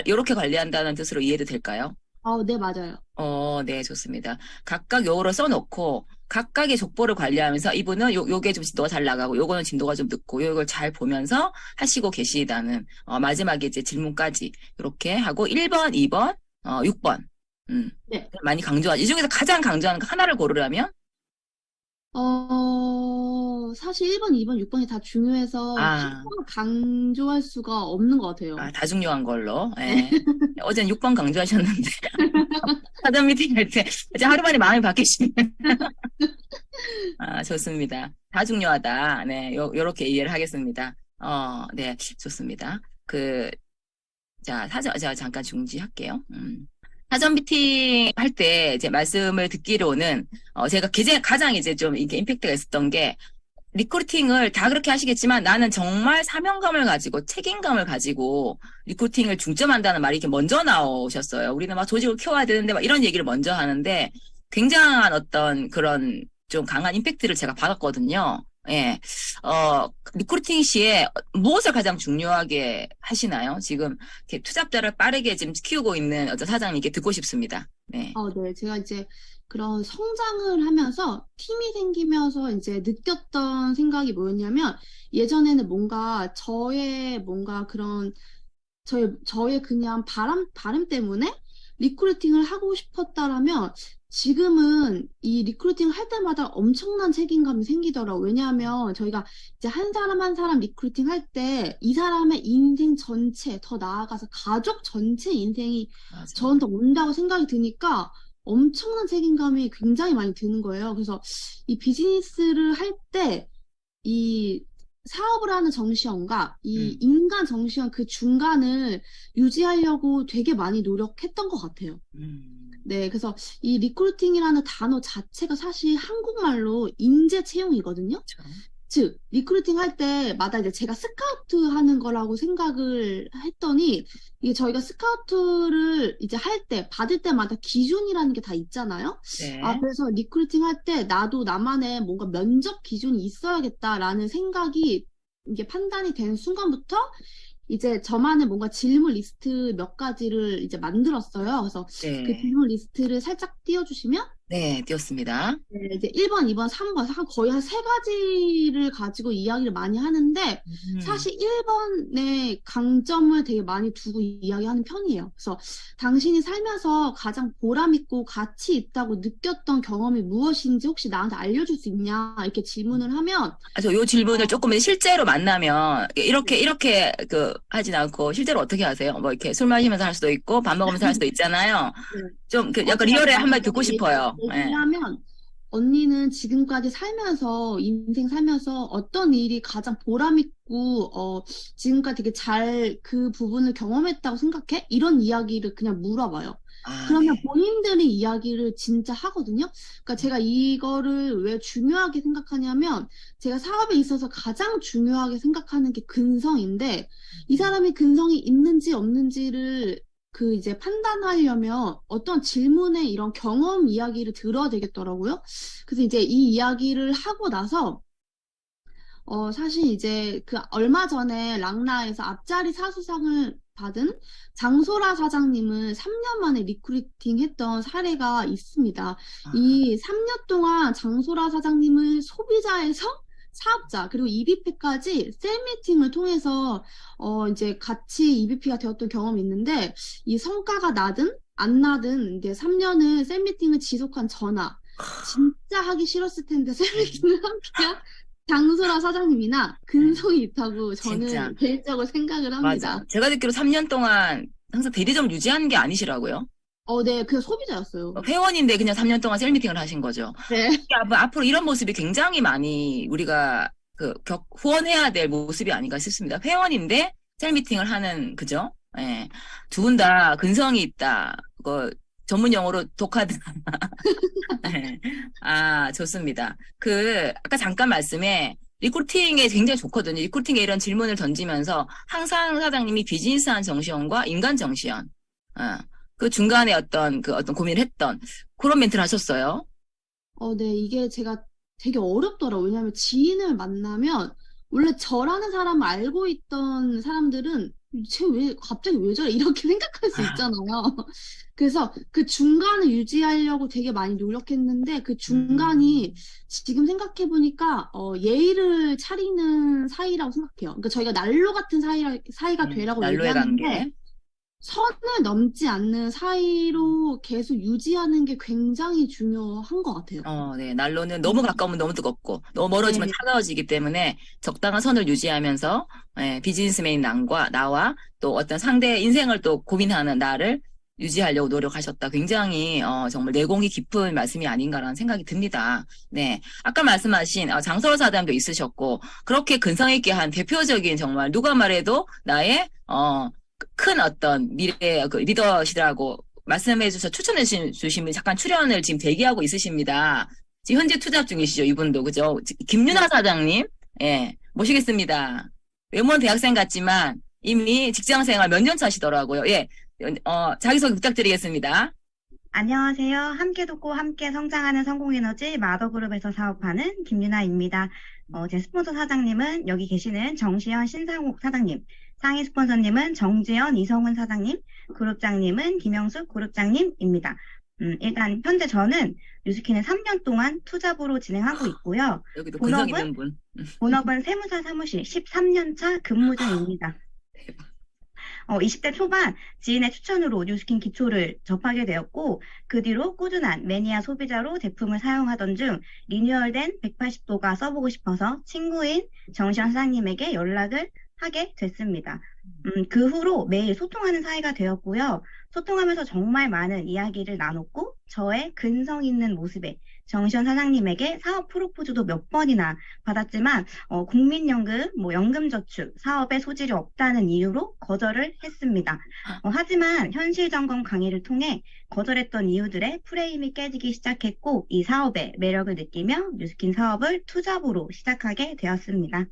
이렇게 관리한다는 뜻으로 이해도 될까요? 네, 맞아요. 네, 좋습니다. 각각 요거를 써놓고 각각의 족보를 관리하면서 이분은 요게 좀 진도가 잘 나가고 요거는 진도가 좀 늦고 요걸 잘 보면서 하시고 계시다는 마지막에 이제 질문까지 이렇게 하고 1번, 2번, 6번. 네. 많이 강조하죠. 이 중에서 가장 강조하는 거 하나를 고르라면? 사실 1번, 2번, 6번이 다 중요해서 하나만 강조할 수가 없는 것 같아요. 다 중요한 걸로. 네. 어제는 6번 강조하셨는데. 사전 미팅 할 때, 이제 하루 만에 마음이 바뀌시네. 좋습니다. 다 중요하다. 네, 요렇게 이해를 하겠습니다. 네, 좋습니다. 제가 잠깐 중지할게요. 사전 미팅 할 때 이제 말씀을 듣기로는, 제가 가장 이제 좀 이게 임팩트가 있었던 게, 리크루팅을 다 그렇게 하시겠지만 나는 정말 사명감을 가지고 책임감을 가지고 리크루팅을 중점한다는 말이 이렇게 먼저 나오셨어요. 우리는 막 조직을 키워야 되는데 막 이런 얘기를 먼저 하는데 굉장한 어떤 그런 좀 강한 임팩트를 제가 받았거든요. 예. 리크루팅 시에 무엇을 가장 중요하게 하시나요? 지금 이렇게 투잡자를 빠르게 지금 키우고 있는 어떤 사장님께 듣고 싶습니다. 네. 네. 제가 이제 그런 성장을 하면서 팀이 생기면서 이제 느꼈던 생각이 뭐였냐면 예전에는 뭔가 저의 그냥 바람 때문에 리크루팅을 하고 싶었다라면 지금은 이 리크루팅 할 때마다 엄청난 책임감이 생기더라고요. 왜냐하면 저희가 이제 한 사람 한 사람 리크루팅 할 때 이 사람의 인생 전체, 더 나아가서 가족 전체 인생이 저한테 온다고 생각이 드니까 엄청난 책임감이 굉장히 많이 드는 거예요. 그래서 이 비즈니스를 할 때 이 사업을 하는 정시현과 이 인간 정시현 그 중간을 유지하려고 되게 많이 노력했던 것 같아요. 네, 그래서 이 리크루팅이라는 단어 자체가 사실 한국말로 인재 채용이거든요. 즉, 리크루팅 할 때마다 이제 제가 스카우트 하는 거라고 생각을 했더니, 이게 저희가 스카우트를 이제 할 때, 받을 때마다 기준이라는 게 다 있잖아요? 네. 그래서 리크루팅 할 때 나도 나만의 뭔가 면접 기준이 있어야겠다라는 생각이 이게 판단이 된 순간부터 이제 저만의 뭔가 질문 리스트 몇 가지를 이제 만들었어요. 그래서 그 네. 질문 리스트를 살짝 띄워주시면, 네, 띄웠습니다. 네, 이제 1번, 2번, 3번, 거의 한 3가지를 가지고 이야기를 많이 하는데, 사실 1번의 강점을 되게 많이 두고 이야기하는 편이에요. 그래서 당신이 살면서 가장 보람있고 가치 있다고 느꼈던 경험이 무엇인지 혹시 나한테 알려줄 수 있냐? 이렇게 질문을 하면, 요 질문을 조금 실제로 만나면, 이렇게 하진 않고, 실제로 어떻게 하세요? 뭐, 이렇게 술 마시면서 할 수도 있고, 밥 먹으면서 할 수도 있잖아요. 네. 좀, 약간 리얼에 한마디 듣고 싶어요. 예. 얘기하면, 언니는 지금까지 살면서, 인생 살면서 어떤 일이 가장 보람있고, 지금까지 되게 잘 그 부분을 경험했다고 생각해? 이런 이야기를 그냥 물어봐요. 그러면 네. 본인들이 이야기를 진짜 하거든요. 그러니까 제가 이거를 왜 중요하게 생각하냐면, 제가 사업에 있어서 가장 중요하게 생각하는 게 근성인데, 이 사람이 근성이 있는지 없는지를 이제 판단하려면 어떤 질문에 이런 경험 이야기를 들어야 되겠더라고요. 그래서 이제 이 이야기를 하고 나서, 사실 이제 얼마 전에 랑라에서 앞자리 사수상을 받은 장소라 사장님을 3년 만에 리크루팅 했던 사례가 있습니다. 이 3년 동안 장소라 사장님을 소비자에서 사업자, 그리고 EVP까지 셀 미팅을 통해서, 이제 같이 EVP가 되었던 경험이 있는데, 이 성과가 나든, 안 나든, 이제 3년을 셀 미팅을 지속한 전화. 진짜 하기 싫었을 텐데, 셀 미팅을 함께한 장소라 사장님이나 근성이 있다고 저는 진짜. 개인적으로 생각을 합니다. 맞아. 제가 듣기로 3년 동안 항상 대리점을 유지하는 게 아니시라고요? 네, 그냥 소비자였어요. 회원인데 그냥 3년 동안 셀미팅을 하신 거죠. 네. 앞으로 이런 모습이 굉장히 많이 우리가 후원해야 될 모습이 아닌가 싶습니다. 회원인데 셀미팅을 하는, 그죠? 예. 두 분 다 근성이 있다. 전문 용어로 독하다. 네. 좋습니다. 아까 잠깐 말씀에 리크루팅에 굉장히 좋거든요. 리크루팅에 이런 질문을 던지면서 항상 사장님이 비즈니스한 정시현과 인간 정시현, 그 중간에 어떤 고민을 했던 그런 멘트를 하셨어요. 네, 이게 제가 되게 어렵더라고요. 왜냐하면 지인을 만나면 원래 저라는 사람을 알고 있던 사람들은 갑자기 왜 저래? 이렇게 생각할 수 있잖아요. 그래서 그 중간을 유지하려고 되게 많이 노력했는데 그 중간이 지금 생각해보니까 예의를 차리는 사이라고 생각해요. 그러니까 저희가 난로 같은 사이가 되라고 난로의 얘기하는데 관계. 선을 넘지 않는 사이로 계속 유지하는 게 굉장히 중요한 것 같아요. 네. 난로는 너무 가까우면 너무 뜨겁고, 너무 멀어지면 네. 차가워지기 때문에 적당한 선을 유지하면서, 비즈니스맨인 나와 또 어떤 상대의 인생을 또 고민하는 나를 유지하려고 노력하셨다. 굉장히, 정말 내공이 깊은 말씀이 아닌가라는 생각이 듭니다. 네. 아까 말씀하신, 장소라 사장도 있으셨고, 그렇게 근성 있게 한 대표적인 정말 누가 말해도 나의, 큰 어떤 미래의 리더시라고 말씀해 주셔서 추천해 주신 분 잠깐 출연을 지금 대기하고 있으십니다. 지금 현재 투잡 중이시죠, 이분도. 그죠? 김윤아 사장님. 예, 모시겠습니다. 외모는 대학생 같지만 이미 직장 생활 몇 년 차시더라고요. 예, 자기소개 부탁드리겠습니다. 안녕하세요. 함께 돕고 함께 성장하는 성공에너지 마더그룹에서 사업하는 김윤아입니다. 제 스폰서 사장님은 여기 계시는 정시현 신상욱 사장님, 상위 스폰서님은 정지연 이성훈 사장님, 그룹장님은 김영숙 그룹장님입니다. 일단 현재 저는 뉴스킨을 3년 동안 투잡으로 진행하고 있고요. 여기도 근성 있는 분. 본업은 세무사 사무실 13년차 근무 중입니다. 20대 초반 지인의 추천으로 뉴스킨 기초를 접하게 되었고 그 뒤로 꾸준한 매니아 소비자로 제품을 사용하던 중 리뉴얼된 180도가 써보고 싶어서 친구인 정시현 사장님에게 연락을 하게 됐습니다. 그 후로 매일 소통하는 사이가 되었고요. 소통하면서 정말 많은 이야기를 나눴고 저의 근성 있는 모습에 정시현 사장님에게 사업 프로포즈도 몇 번이나 받았지만 국민연금, 연금저축 사업에 소질이 없다는 이유로 거절을 했습니다. 하지만 현실점검 강의를 통해 거절했던 이유들의 프레임이 깨지기 시작했고 이 사업의 매력을 느끼며 뉴스킨 사업을 투잡으로 시작하게 되었습니다.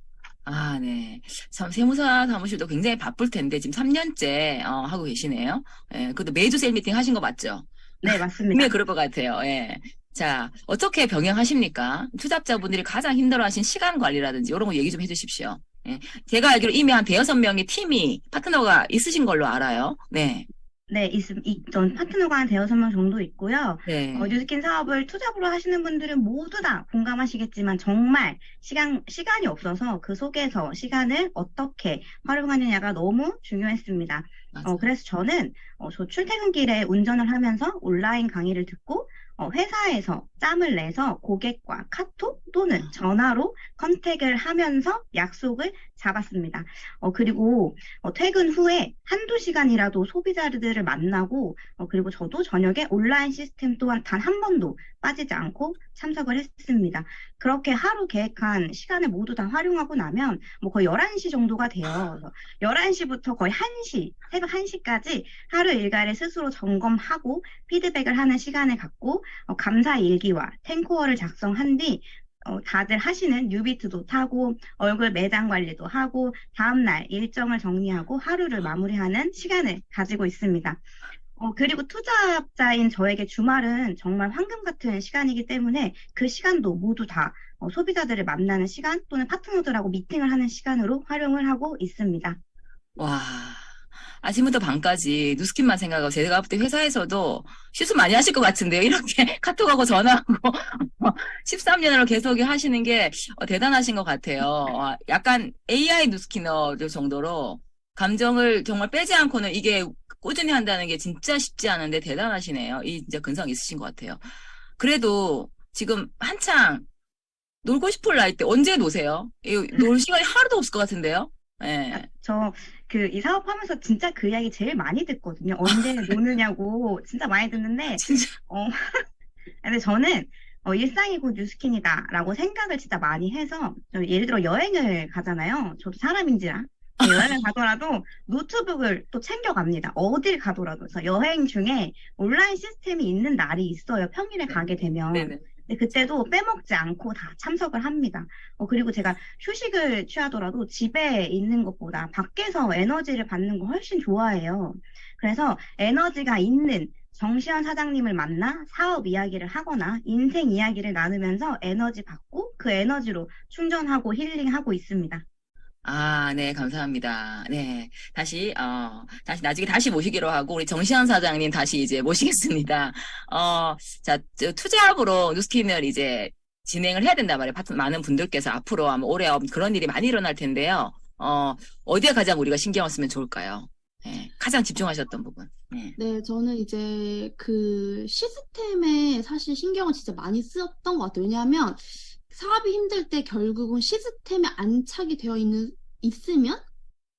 아, 네. 참, 세무사 사무실도 굉장히 바쁠 텐데, 지금 3년째, 하고 계시네요. 예, 그것도 매주 세일 미팅 하신 거 맞죠? 네, 맞습니다. 분명히 그럴 것 같아요. 예. 자, 어떻게 병행하십니까? 투잡자분들이 가장 힘들어하신 시간 관리라든지, 이런 거 얘기 좀 해주십시오. 예. 제가 알기로 이미 한 대여섯 명의 팀이, 파트너가 있으신 걸로 알아요. 네. 네, 전 파트너가 한 대여섯 명 정도 있고요. 네. 뉴스킨 사업을 투잡으로 하시는 분들은 모두 다 공감하시겠지만 정말 시간이 없어서 그 속에서 시간을 어떻게 활용하느냐가 너무 중요했습니다. 맞아요. 그래서 저는 저 출퇴근길에 운전을 하면서 온라인 강의를 듣고 회사에서 짬을 내서 고객과 카톡 또는 전화로 컨택을 하면서 약속을 잡았습니다. 그리고 퇴근 후에 한두 시간이라도 소비자들을 만나고 그리고 저도 저녁에 온라인 시스템 또한 단 한 번도 빠지지 않고 참석을 했습니다. 그렇게 하루 계획한 시간을 모두 다 활용하고 나면 거의 11시 정도가 돼요. 그래서 11시부터 거의 1시, 새벽 1시까지 하루 일과를 스스로 점검하고 피드백을 하는 시간을 갖고 감사 일기와 탱코어를 작성한 뒤 다들 하시는 뉴비트도 타고 얼굴 매장 관리도 하고 다음날 일정을 정리하고 하루를 마무리하는 시간을 가지고 있습니다. 그리고 투자자인 저에게 주말은 정말 황금 같은 시간이기 때문에 그 시간도 모두 다 소비자들을 만나는 시간 또는 파트너들하고 미팅을 하는 시간으로 활용을 하고 있습니다. 와, 아침부터 밤까지 뉴스킨만 생각하고 제가 볼 때 회사에서도 실수 많이 하실 것 같은데요. 이렇게 카톡하고 전화하고 13년을 계속 하시는 게 대단하신 것 같아요. 약간 AI 뉴스키너 정도로 감정을 정말 빼지 않고는 이게 꾸준히 한다는 게 진짜 쉽지 않은데 대단하시네요. 이 진짜 근성 있으신 것 같아요. 그래도 지금 한창 놀고 싶을 나이 때 언제 노세요? 놀 시간이 하나도 없을 것 같은데요? 네. 이 사업하면서 진짜 그 이야기 제일 많이 듣거든요. 언제 노느냐고 진짜 많이 듣는데, 진짜. 근데 저는 일상이 곧 뉴스킨이다라고 생각을 진짜 많이 해서, 예를 들어 여행을 가잖아요. 저도 사람인지라. 여행을 가더라도 노트북을 또 챙겨갑니다. 어딜 가더라도. 그래서 여행 중에 온라인 시스템이 있는 날이 있어요. 평일에 가게 되면. 네네. 근데 그때도 빼먹지 않고 다 참석을 합니다. 그리고 제가 휴식을 취하더라도 집에 있는 것보다 밖에서 에너지를 받는 거 훨씬 좋아해요. 그래서 에너지가 있는 정시현 사장님을 만나 사업 이야기를 하거나 인생 이야기를 나누면서 에너지 받고 그 에너지로 충전하고 힐링하고 있습니다. 아, 네, 감사합니다. 네. 다시 나중에 다시 모시기로 하고, 우리 정시현 사장님 다시 이제 모시겠습니다. 자, 투잡으로 뉴스킨을 이제 진행을 해야 된단 말이에요. 많은 분들께서 앞으로 아마 올해 그런 일이 많이 일어날 텐데요. 어디에 가장 우리가 신경을 쓰면 좋을까요? 네, 가장 집중하셨던 부분. 네. 네, 저는 이제 그 시스템에 사실 신경을 진짜 많이 썼던 것 같아요. 왜냐하면 사업이 힘들 때 결국은 시스템에 안착이 되어 있으면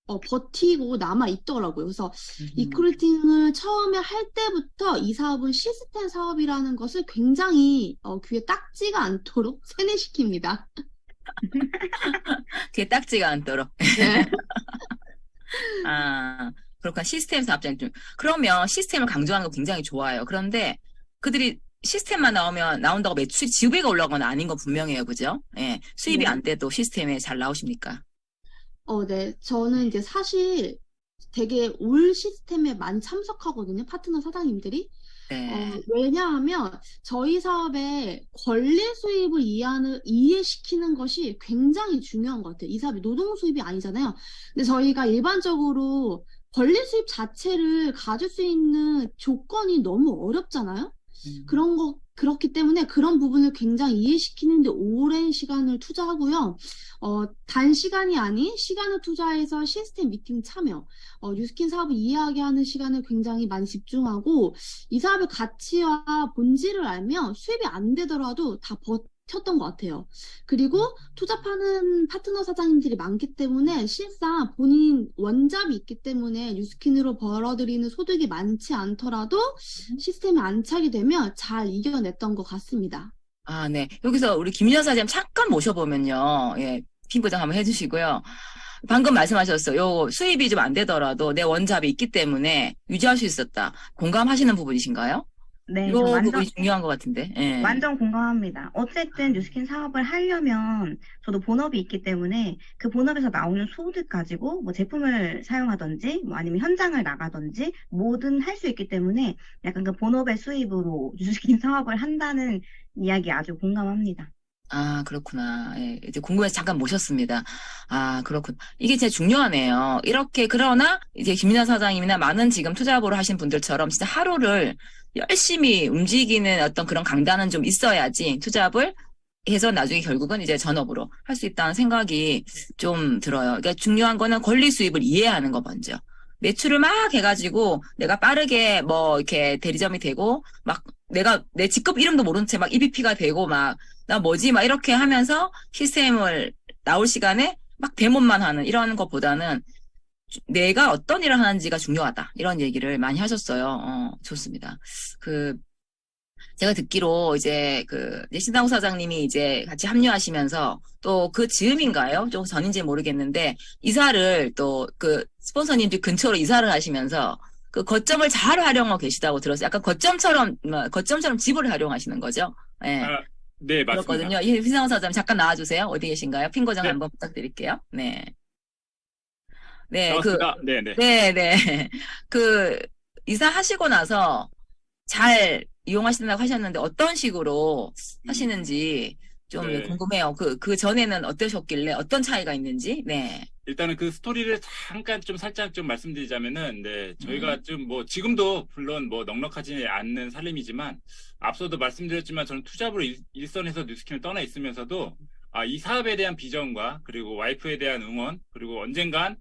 버티고 남아 있더라고요. 그래서 리크루팅을 처음에 할 때부터 이 사업은 시스템 사업이라는 것을 굉장히 귀에 딱지가 않도록 세뇌시킵니다. 귀에 딱지가 않도록. 네. 그렇구나. 시스템 사업장 중. 그러면 시스템을 강조하는 거 굉장히 좋아요. 그런데 그들이 시스템만 나온다고 매출이 지배가 올라가거나 아닌 건 분명해요. 그죠? 예. 수입이 안 돼도 시스템에 잘 나오십니까? 네. 저는 이제 사실 되게 올 시스템에 많이 참석하거든요. 파트너 사장님들이. 네. 왜냐하면 저희 사업의 권리 수입을 이해시키는 것이 굉장히 중요한 것 같아요. 이 사업이 노동 수입이 아니잖아요. 근데 저희가 일반적으로 권리 수입 자체를 가질 수 있는 조건이 너무 어렵잖아요. 그렇기 때문에 그런 부분을 굉장히 이해시키는데 오랜 시간을 투자하고요. 단시간이 아닌 시간을 투자해서 시스템 미팅 참여, 뉴스킨 사업을 이해하게 시간을 굉장히 많이 집중하고 이 사업의 가치와 본질을 알면 수입이 안 되더라도 다 쳤던 것 같아요. 그리고 투잡하는 파트너 사장님들이 많기 때문에 실상 본인 원잡이 있기 때문에 뉴스킨으로 벌어들이는 소득이 많지 않더라도 시스템에 안착이 되면 잘 이겨냈던 것 같습니다. 아, 네. 여기서 우리 김윤아 사장님 잠깐 모셔보면요. 예, 핑고장 한번 해주시고요. 방금 말씀하셨어요. 요 수입이 좀 안 되더라도 내 원잡이 있기 때문에 유지할 수 있었다. 공감하시는 부분이신가요? 네, 이 저 완전 부분이 중요한 것 같은데. 예. 완전 공감합니다. 어쨌든 뉴스킨 사업을 하려면 저도 본업이 있기 때문에 그 본업에서 나오는 소득 가지고 뭐 제품을 사용하든지 뭐 아니면 현장을 나가든지 뭐든 할 수 있기 때문에 약간 그 본업의 수입으로 뉴스킨 사업을 한다는 이야기 아주 공감합니다. 아, 그렇구나. 예, 이제 궁금해서 잠깐 모셨습니다. 아, 그렇군. 이게 진짜 중요하네요. 이렇게, 그러나, 이제 김민아 사장님이나 많은 지금 투자보로 하신 분들처럼 진짜 하루를 열심히 움직이는 어떤 그런 강단은 좀 있어야지 투잡을 해서 나중에 결국은 이제 전업으로 할 수 있다는 생각이 좀 들어요. 그러니까 중요한 거는 권리 수입을 이해하는 거 먼저. 매출을 막 해가지고 내가 빠르게 뭐 이렇게 대리점이 되고 막 내가 내 직급 이름도 모르는 채 막 EVP가 되고 막 나 뭐지 막 이렇게 하면서 시스템을 나올 시간에 막 데모만 하는 이런 것보다는 내가 어떤 일을 하는지가 중요하다. 이런 얘기를 많이 하셨어요. 좋습니다. 제가 듣기로 이제 신상호 사장님이 이제 같이 합류하시면서 또 그 즈음인가요? 좀 전인지 모르겠는데 이사를 또 스폰서님들 근처로 이사를 하시면서 그 거점을 잘 활용하고 계시다고 들었어요. 약간 거점처럼 집을 활용하시는 거죠. 네. 아, 네, 맞습니다. 그렇거든요. 신상호 사장님 잠깐 나와주세요. 어디 계신가요? 핑 고정 네. 한번 부탁드릴게요. 네. 네, 나왔습니다. 네네. 네. 이사하시고 나서 잘 이용하신다고 하셨는데 어떤 식으로 하시는지 좀 네. 궁금해요. 그 전에는 어떠셨길래 어떤 차이가 있는지. 네. 일단은 그 스토리를 잠깐 좀 살짝 좀 말씀드리자면은, 네, 저희가 좀 뭐, 지금도 물론 뭐 넉넉하지 않는 살림이지만, 앞서도 말씀드렸지만 저는 투잡으로 일선에서 뉴스킨을 떠나 있으면서도, 이 사업에 대한 비전과 그리고 와이프에 대한 응원, 그리고 언젠간,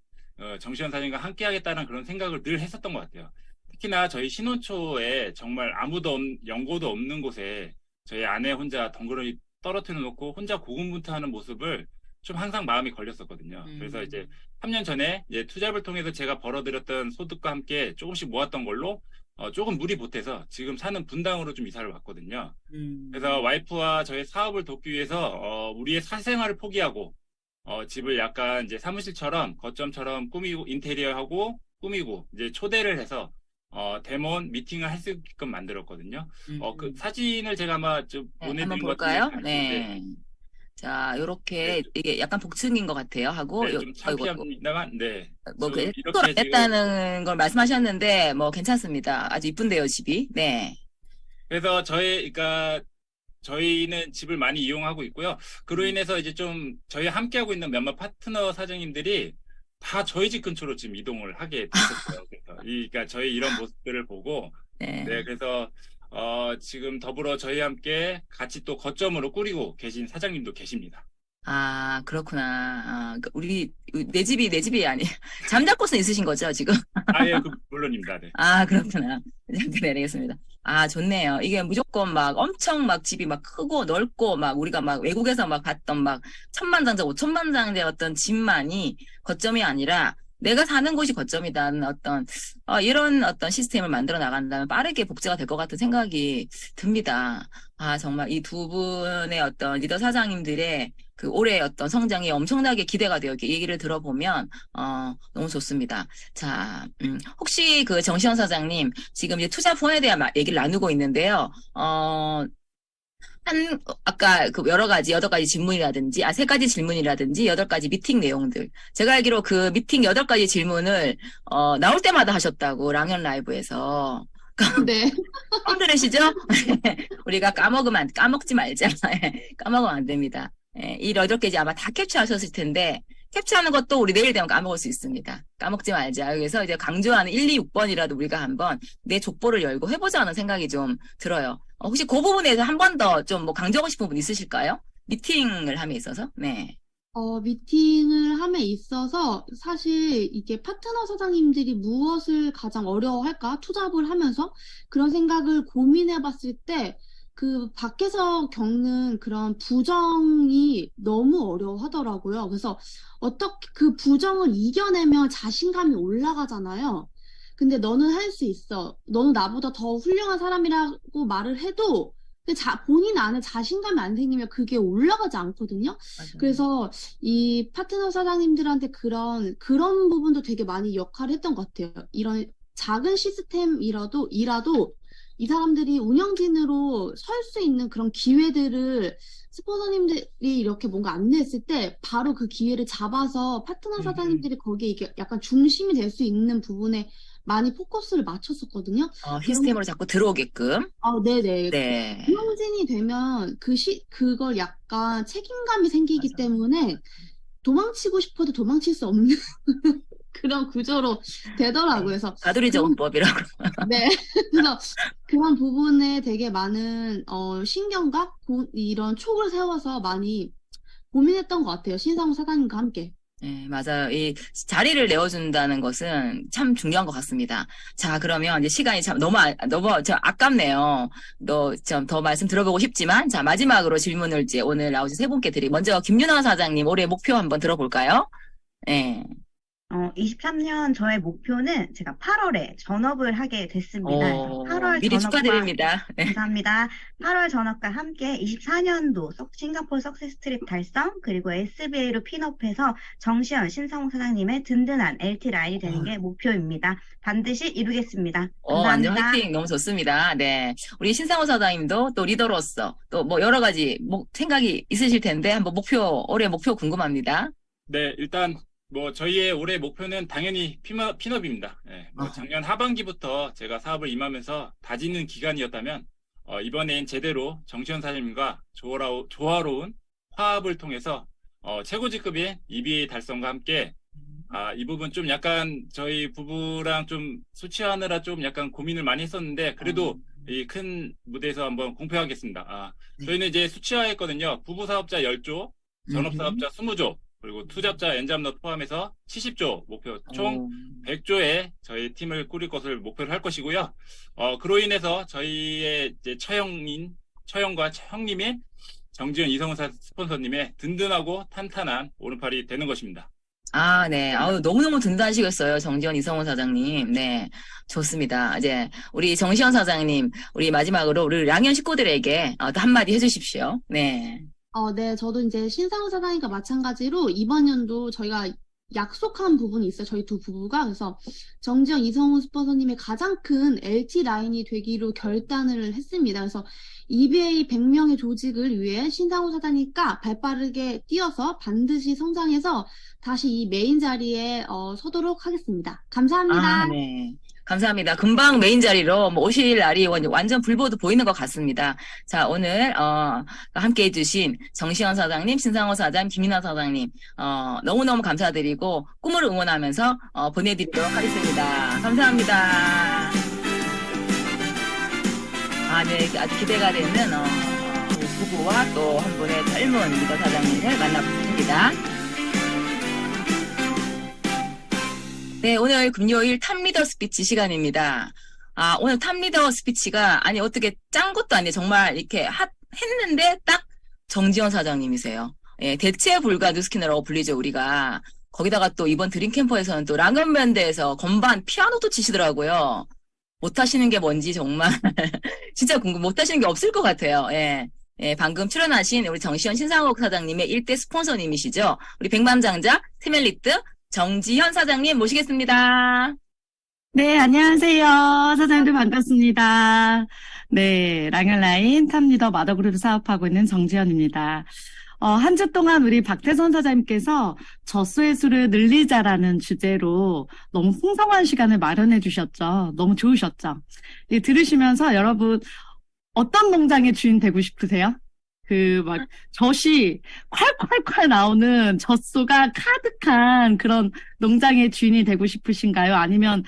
정시현 사장님과 함께 하겠다는 그런 생각을 늘 했었던 것 같아요. 특히나 저희 신혼초에 정말 아무도 연고도 없는 곳에 저희 아내 혼자 덩그러니 떨어뜨려 놓고 혼자 고군분투하는 모습을 좀 항상 마음이 걸렸었거든요. 그래서 이제 3년 전에 이제 투잡을 통해서 제가 벌어들였던 소득과 함께 조금씩 모았던 걸로 조금 물이 보태서 지금 사는 분당으로 좀 이사를 왔거든요. 그래서 와이프와 저희 사업을 돕기 위해서 우리의 사생활을 포기하고 집을 약간 이제 사무실처럼 거점처럼 꾸미고 인테리어하고 꾸미고 이제 초대를 해서 데몬 미팅을 할 수 있게끔 만들었거든요. 그 사진을 제가 아마 좀 네, 보내드린 한번 것 볼까요? 같은데 네. 자, 요렇게 이게 약간 복층인 것 같아요. 하고 네, 좀 창피합니다만 네. 이렇게 이렇게 지금 했다는 걸 말씀하셨는데 뭐 괜찮습니다. 아주 이쁜데요, 집이. 네. 그래서 그러니까 저희는 집을 많이 이용하고 있고요. 그로 인해서 이제 좀 저희 함께하고 있는 몇몇 파트너 사장님들이 다 저희 집 근처로 지금 이동을 하게 됐었어요. 그래서 그러니까 저희 이런 모습들을 보고 네. 그래서 지금 더불어 저희와 함께 같이 또 거점으로 꾸리고 계신 사장님도 계십니다. 아, 그렇구나. 내 집이 아니, 잠자코스는 있으신 거죠, 지금? 예, 물론입니다. 네. 아, 그렇구나. 네, 알겠습니다. 아, 좋네요. 이게 무조건 막 엄청 막 집이 막 크고 넓고 막 우리가 막 외국에서 막 봤던 막 천만장자, 5천만장자의 어떤 집만이 거점이 아니라 내가 사는 곳이 거점이다는 이런 어떤 시스템을 만들어 나간다면 빠르게 복제가 될 것 같은 생각이 듭니다. 아, 정말 이 두 분의 어떤 리더 사장님들의 그 올해의 어떤 성장이 엄청나게 기대가 되어 이렇게 얘기를 들어보면, 너무 좋습니다. 자, 혹시 정시현 사장님, 지금 이제 투자폰에 대한 얘기를 나누고 있는데요. 아까 여러 가지, 8가지 질문이라든지, 3가지 질문이라든지, 8가지 미팅 내용들. 제가 알기로 그 미팅 8가지 질문을, 나올 때마다 하셨다고, 랑연 라이브에서. 네. 처음 들으시죠? 우리가 까먹지 말자. 까먹으면 안 됩니다. 이 8가지 아마 다 캡처하셨을 텐데, 캡처하는 것도 우리 내일 되면 까먹을 수 있습니다. 까먹지 말자. 그래서 이제 강조하는 1, 2, 6번이라도 우리가 한번 내 족보를 열고 해보자는 생각이 좀 들어요. 혹시 그 부분에서 한 번 더 좀 뭐 강조하고 싶은 부분 있으실까요? 미팅을 함에 있어서? 네. 미팅을 함에 있어서 사실 이게 파트너 사장님들이 무엇을 가장 어려워할까? 투잡을 하면서 그런 생각을 고민해 봤을 때 그 밖에서 겪는 그런 부정이 너무 어려워하더라고요. 그래서 어떻게 그 부정을 이겨내면 자신감이 올라가잖아요. 근데 너는 할 수 있어. 너는 나보다 더 훌륭한 사람이라고 말을 해도 근데 본인 안에 자신감이 안 생기면 그게 올라가지 않거든요. 그래서 이 파트너 사장님들한테 그런 부분도 되게 많이 역할을 했던 것 같아요. 이런 작은 시스템이라도 이 사람들이 운영진으로 설 수 있는 그런 기회들을 스폰서님들이 이렇게 뭔가 안내했을 때 바로 그 기회를 잡아서 파트너 사장님들이 거기에 이게 약간 중심이 될 수 있는 부분에 많이 포커스를 맞췄었거든요. 시스템으로 자꾸 들어오게끔. 네네. 네. 운영진이 되면 그걸 약간 책임감이 생기기 때문에 도망치고 싶어도 도망칠 수 없는 그런 구조로 되더라고요. 그래서 가두리 정법이라고. 네. 그래서 그런 부분에 되게 많은 신경과 이런 촉을 세워서 많이 고민했던 것 같아요. 신상우 사장님과 함께. 네, 맞아요. 이 자리를 내어준다는 것은 참 중요한 것 같습니다. 자, 그러면 이제 시간이 참 너무 아깝네요. 더 말씀 들어보고 싶지만, 자, 마지막으로 질문을 이제 오늘 나오신 세 분께 먼저 김윤아 사장님 올해 목표 한번 들어볼까요? 네. 23년 저의 목표는 제가 8월에 전업을 하게 됐습니다. 8월 미리 축하드립니다. 네. 감사합니다. 8월 전업과 함께 24년도 싱가포르 석세스 트립 달성, 그리고 SBA로 핀업해서 정시현 신상욱 사장님의 든든한 LT 라인이 되는 게 목표입니다. 반드시 이루겠습니다. 감사합니다. 완전 화이팅! 너무 좋습니다. 네. 우리 신상호 사장님도 또 리더로서 또 뭐 여러 가지 생각이 있으실 텐데 한번 올해 목표 궁금합니다. 네, 일단 저희의 올해 목표는 당연히 핀업입니다. 네, 작년 하반기부터 제가 사업을 임하면서 다지는 기간이었다면, 이번엔 제대로 정시현 사장님과 조화로운 화합을 통해서, 최고직급의 EBA 달성과 함께, 이 부분 좀 약간 저희 부부랑 좀 수치하느라 좀 약간 고민을 많이 했었는데, 그래도 이 큰 무대에서 한번 공표하겠습니다. 저희는 이제 수치화했거든요. 부부 사업자 10조, 전업 사업자 20조, 그리고 투잡자 엔잡넛 포함해서 70조 목표, 총 100조의 저희 팀을 꾸릴 것을 목표로 할 것이고요. 그로 인해서 저희의 이제 처형과 형님의 정지현 이성훈 스폰서님의 든든하고 탄탄한 오른팔이 되는 것입니다. 네. 너무너무 든든하시겠어요. 정지현 이성훈 사장님. 네. 좋습니다. 이제, 우리 정시현 사장님, 우리 마지막으로 우리 랑연 식구들에게 또 한마디 해주십시오. 네. 네. 저도 이제 신상우 사장님과 마찬가지로 이번 연도 저희가 약속한 부분이 있어요. 저희 두 부부가. 그래서 정지현 이성훈 스폰서님의 가장 큰 LT 라인이 되기로 결단을 했습니다. 그래서 EBA 100명의 조직을 위해 신상우 사장님과 발빠르게 뛰어서 반드시 성장해서 다시 이 메인 자리에 서도록 하겠습니다. 감사합니다. 네. 감사합니다. 금방 메인 자리로 오실 날이 완전 불보듯 보이는 것 같습니다. 자, 오늘 함께 해주신 정시현 사장님, 신상호 사장, 김인아 사장님 너무너무 감사드리고 꿈을 응원하면서 보내드리도록 하겠습니다. 감사합니다. 네, 아주 기대가 되는 부부와 또 한 분의 젊은 리더 사장님을 만나보겠습니다. 네, 오늘 금요일 탑리더 스피치 시간입니다. 오늘 탑리더 스피치가 어떻게 짠 것도 아니에요. 정말 이렇게 했는데 딱 정지현 사장님이세요. 예, 대체 불가 뉴스키너라고 불리죠, 우리가. 거기다가 또 이번 드림캠퍼에서는 또 랑연밴드에서 건반, 피아노도 치시더라고요. 못하시는 게 뭔지 정말 진짜 못하시는 게 없을 것 같아요. 예. 방금 출연하신 우리 정시현 신상욱 사장님의 1대 스폰서님이시죠. 우리 백맘장자 스멜리트 정지현 사장님 모시겠습니다. 네, 안녕하세요. 사장님들 반갑습니다. 네, 랑연라인 탑리더 마더그룹 사업하고 있는 정지현입니다. 한 주 동안 우리 박태선 사장님께서 젖소의 수를 늘리자라는 주제로 너무 풍성한 시간을 마련해 주셨죠. 너무 좋으셨죠. 들으시면서 여러분 어떤 농장의 주인 되고 싶으세요? 젖이 콸콸콸 나오는 젖소가 가득한 그런 농장의 주인이 되고 싶으신가요? 아니면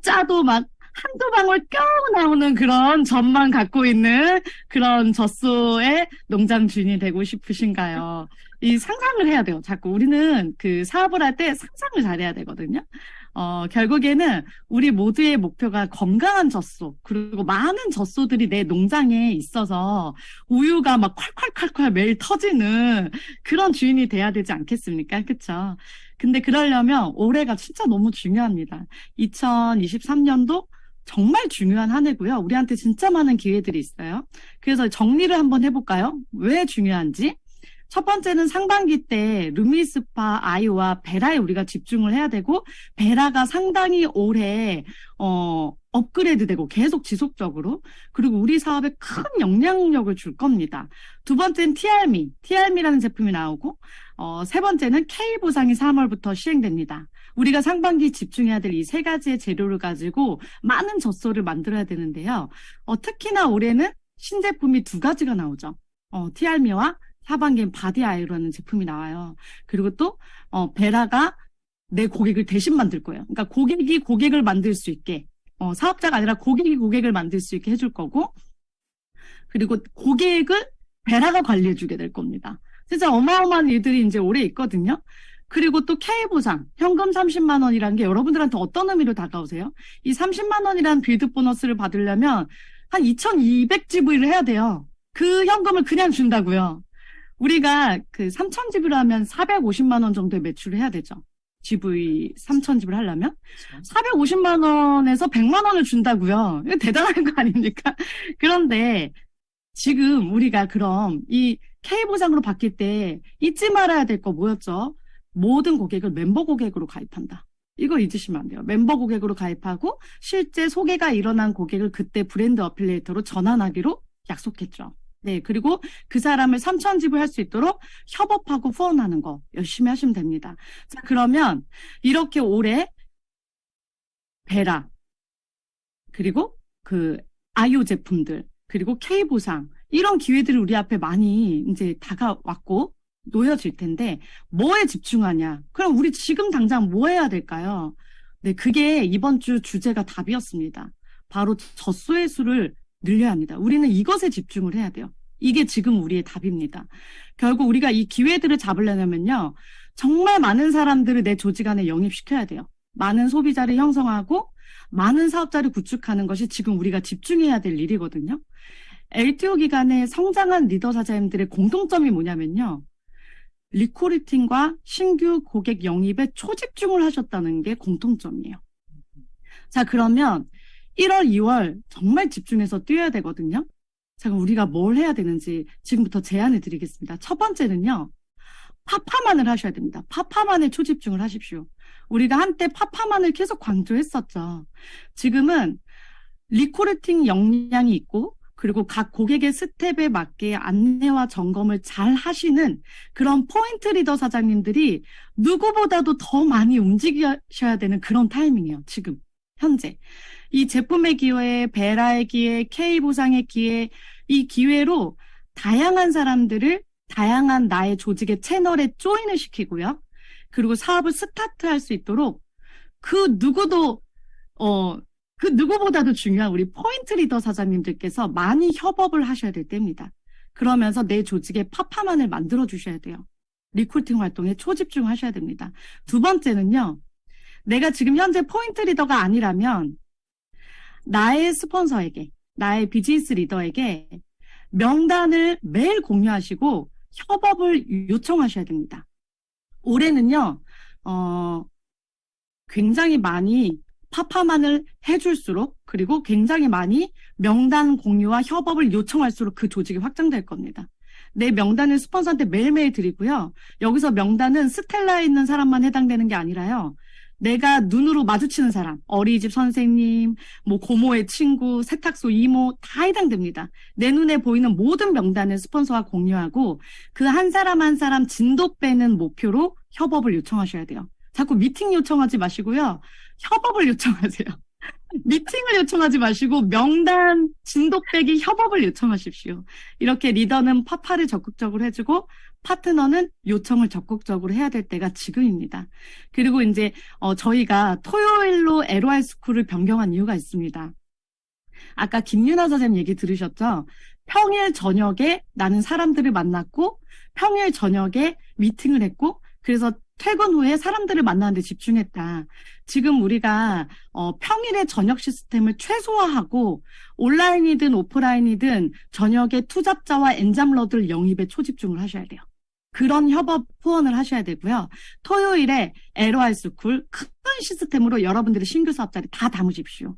짜도 막 한두 방울 껴 나오는 그런 젖만 갖고 있는 그런 젖소의 농장 주인이 되고 싶으신가요? 이 상상을 해야 돼요. 자꾸 우리는 그 사업을 할 때 상상을 잘해야 되거든요. 결국에는 우리 모두의 목표가 건강한 젖소, 그리고 많은 젖소들이 내 농장에 있어서 우유가 막 콸콸콸콸 매일 터지는 그런 주인이 돼야 되지 않겠습니까? 그쵸? 근데 그러려면 올해가 진짜 너무 중요합니다. 2023년도 정말 중요한 한 해고요. 우리한테 진짜 많은 기회들이 있어요. 그래서 정리를 한번 해볼까요? 왜 중요한지? 첫 번째는 상반기 때 루미스파 아이와 베라에 우리가 집중을 해야 되고, 베라가 상당히 올해 업그레이드되고 계속 지속적으로, 그리고 우리 사업에 큰 영향력을 줄 겁니다. 두 번째는 TRM이라는 제품이 나오고, 세 번째는 K보상이 3월부터 시행됩니다. 우리가 상반기 집중해야 될 이 세 가지의 재료를 가지고 많은 젖소를 만들어야 되는데요. 특히나 올해는 신제품이 두 가지가 나오죠. TRM이와 하반기엔 바디 아이로라는 제품이 나와요. 그리고 또 베라가 내 고객을 대신 만들 거예요. 그러니까 고객이 고객을 만들 수 있게, 사업자가 아니라 고객이 고객을 만들 수 있게 해줄 거고, 그리고 고객을 베라가 관리해주게 될 겁니다. 진짜 어마어마한 일들이 이제 올해 있거든요. 그리고 또 K보상, 현금 30만 원이라는 게 여러분들한테 어떤 의미로 다가오세요? 이 30만 원이라는 빌드 보너스를 받으려면 한 2,200GV를 해야 돼요. 그 현금을 그냥 준다고요. 우리가 그 3,000집을 하면 450만 원 정도의 매출을 해야 되죠. GV 3,000집을 하려면 450만 원에서 100만 원을 준다고요. 이거 대단한 거 아닙니까? 그런데 지금 우리가 그럼 이 K보상으로 바뀔 때 잊지 말아야 될 거 뭐였죠? 모든 고객을 멤버 고객으로 가입한다. 이거 잊으시면 안 돼요. 멤버 고객으로 가입하고 실제 소개가 일어난 고객을 그때 브랜드 어필리에이터로 전환하기로 약속했죠. 네, 그리고 그 사람을 3,000집을 할 수 있도록 협업하고 후원하는 거 열심히 하시면 됩니다. 자, 그러면 이렇게 올해 베라, 그리고 그 아이오 제품들, 그리고 K보상, 이런 기회들이 우리 앞에 많이 이제 다가왔고 놓여질 텐데 뭐에 집중하냐? 그럼 우리 지금 당장 뭐 해야 될까요? 네, 그게 이번 주 주제가 답이었습니다. 바로 젖소의 수를 늘려야 합니다. 우리는 이것에 집중을 해야 돼요. 이게 지금 우리의 답입니다. 결국 우리가 이 기회들을 잡으려면요, 정말 많은 사람들을 내 조직 안에 영입시켜야 돼요. 많은 소비자를 형성하고 많은 사업자를 구축하는 것이 지금 우리가 집중해야 될 일이거든요. LTO 기간에 성장한 리더 사장님들의 공통점이 뭐냐면요, 리크루팅과 신규 고객 영입에 초집중을 하셨다는 게 공통점이에요. 자, 그러면 1월, 2월 정말 집중해서 뛰어야 되거든요. 자, 그럼 우리가 뭘 해야 되는지 지금부터 제안을 드리겠습니다. 첫 번째는요, 파파만을 하셔야 됩니다. 파파만에 초집중을 하십시오. 우리가 한때 파파만을 계속 강조했었죠. 지금은 리크루팅 역량이 있고, 그리고 각 고객의 스텝에 맞게 안내와 점검을 잘 하시는 그런 포인트 리더 사장님들이 누구보다도 더 많이 움직이셔야 되는 그런 타이밍이에요. 지금 현재 이 제품의 기회, 베라의 기회, K보상의 기회, 이 기회로 다양한 사람들을 다양한 나의 조직의 채널에 조인을 시키고요. 그리고 사업을 스타트할 수 있도록 그 누구보다도 중요한 우리 포인트 리더 사장님들께서 많이 협업을 하셔야 될 때입니다. 그러면서 내 조직의 파파만을 만들어 주셔야 돼요. 리크루팅 활동에 초집중 하셔야 됩니다. 두 번째는요, 내가 지금 현재 포인트 리더가 아니라면 나의 스폰서에게, 나의 비즈니스 리더에게 명단을 매일 공유하시고 협업을 요청하셔야 됩니다. 올해는요, 굉장히 많이 파파만을 해줄수록, 그리고 굉장히 많이 명단 공유와 협업을 요청할수록 그 조직이 확장될 겁니다. 내 명단을 스폰서한테 매일매일 드리고요. 여기서 명단은 스텔라에 있는 사람만 해당되는 게 아니라요, 내가 눈으로 마주치는 사람, 어린이집 선생님, 뭐 고모의 친구, 세탁소 이모 다 해당됩니다. 내 눈에 보이는 모든 명단을 스폰서와 공유하고 그 한 사람 한 사람 진도 빼는 목표로 협업을 요청하셔야 돼요. 자꾸 미팅 요청하지 마시고요, 협업을 요청하세요. 미팅을 요청하지 마시고 명단 진도 빼기 협업을 요청하십시오. 이렇게 리더는 파파를 적극적으로 해주고 파트너는 요청을 적극적으로 해야 될 때가 지금입니다. 그리고 이제 저희가 토요일로 LOI 스쿨을 변경한 이유가 있습니다. 아까 김윤아 선생님 얘기 들으셨죠? 평일 저녁에 나는 사람들을 만났고 평일 저녁에 미팅을 했고, 그래서 퇴근 후에 사람들을 만나는 데 집중했다. 지금 우리가 평일에 저녁 시스템을 최소화하고 온라인이든 오프라인이든 저녁에 투잡자와 엔잡러들 영입에 초집중을 하셔야 돼요. 그런 협업 후원을 하셔야 되고요. 토요일에 LOR 스쿨 큰 시스템으로 여러분들의 신규 사업자를 다 담으십시오.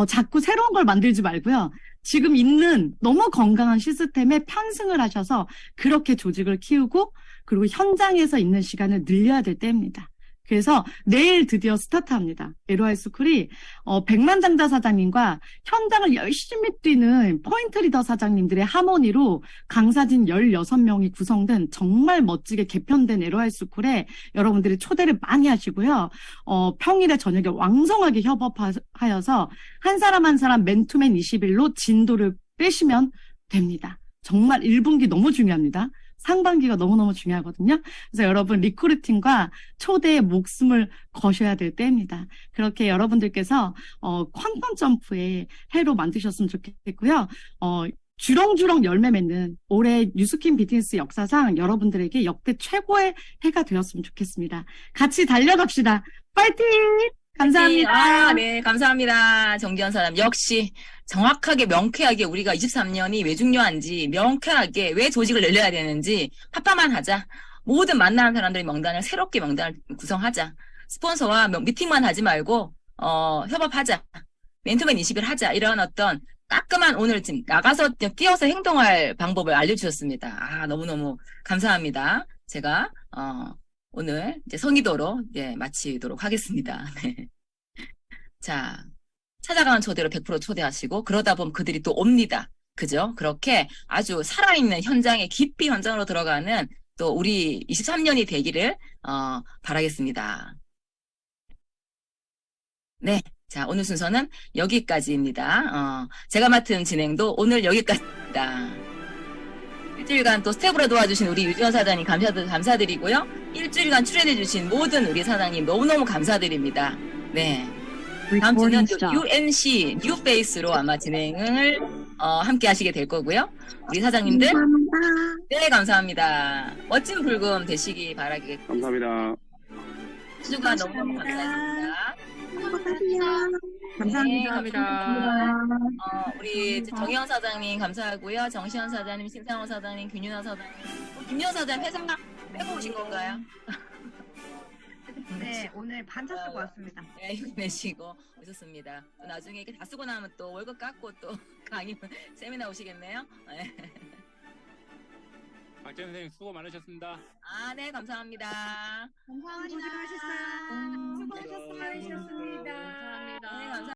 자꾸 새로운 걸 만들지 말고요. 지금 있는 너무 건강한 시스템에 편승을 하셔서 그렇게 조직을 키우고 그리고 현장에서 있는 시간을 늘려야 될 때입니다. 그래서 내일 드디어 스타트합니다. LOR 스쿨이 100만장자 사장님과 현장을 열심히 뛰는 포인트 리더 사장님들의 하모니로 강사진 16명이 구성된 정말 멋지게 개편된 LOR 스쿨에 여러분들이 초대를 많이 하시고요. 평일에 저녁에 왕성하게 협업하여서 한 사람 한 사람 맨투맨 20일로 진도를 빼시면 됩니다. 정말 1분기 너무 중요합니다. 상반기가 너무너무 중요하거든요. 그래서 여러분 리크루팅과 초대의 목숨을 거셔야 될 때입니다. 그렇게 여러분들께서 퀀텀 점프의 해로 만드셨으면 좋겠고요. 주렁주렁 열매 맺는 올해 뉴스킨 비즈니스 역사상 여러분들에게 역대 최고의 해가 되었으면 좋겠습니다. 같이 달려갑시다. 파이팅! 감사합니다. 네, 감사합니다. 정지현 사람. 역시 정확하게 명쾌하게 우리가 23년이 왜 중요한지 명쾌하게 왜 조직을 늘려야 되는지 파파만 하자. 모든 만나는 사람들의 명단을 새롭게 명단을 구성하자. 스폰서와 미팅만 하지 말고 협업하자. 맨투맨 20일 하자. 이런 어떤 깔끔한 오늘 지금 나가서 뛰어서 행동할 방법을 알려주셨습니다. 너무너무 감사합니다. 제가 오늘 이제 성의도로 마치도록 하겠습니다. 네. 자, 찾아가는 초대로 100% 초대하시고 그러다 보면 그들이 또 옵니다. 그죠? 그렇게 아주 살아있는 현장에 깊이 현장으로 들어가는 또 우리 23년이 되기를 바라겠습니다. 네. 자, 오늘 순서는 여기까지입니다. 제가 맡은 진행도 오늘 여기까지입니다. 일주일간 또 스텝으로 도와주신 우리 유지원 사장님 감사드리고요. 일주일간 출연해주신 모든 우리 사장님 너무너무 감사드립니다. 네. 다음 주는 UNC, 뉴페이스로 아마 진행을 함께 하시게 될 거고요. 우리 사장님들. 감사합니다. 네, 감사합니다. 멋진 불금 되시기 바라겠습니다. 감사합니다. 수주가 너무너무 감사했습니다. 감사합니다. 네, 감사합니다. 우리 정희영 사장님 감사하고요. 정시현 사장님, 심상호 사장님, 김윤아 사장님. 김윤아 사장님 회사 빼고 오신 건가요? 네, 오늘 반차 쓰고 왔습니다. 네, 힘내시고 오셨습니다. 또 나중에 이렇게 다 쓰고 나면 또 월급 깎고 또 강의 세미나 오시겠네요. 네. 박재현 선생님 수고 많으셨습니다. 네, 감사합니다. 감사합니다. 고생하셨어요. 수고하셨습니다. 감사합니다. 네, 감사합니다.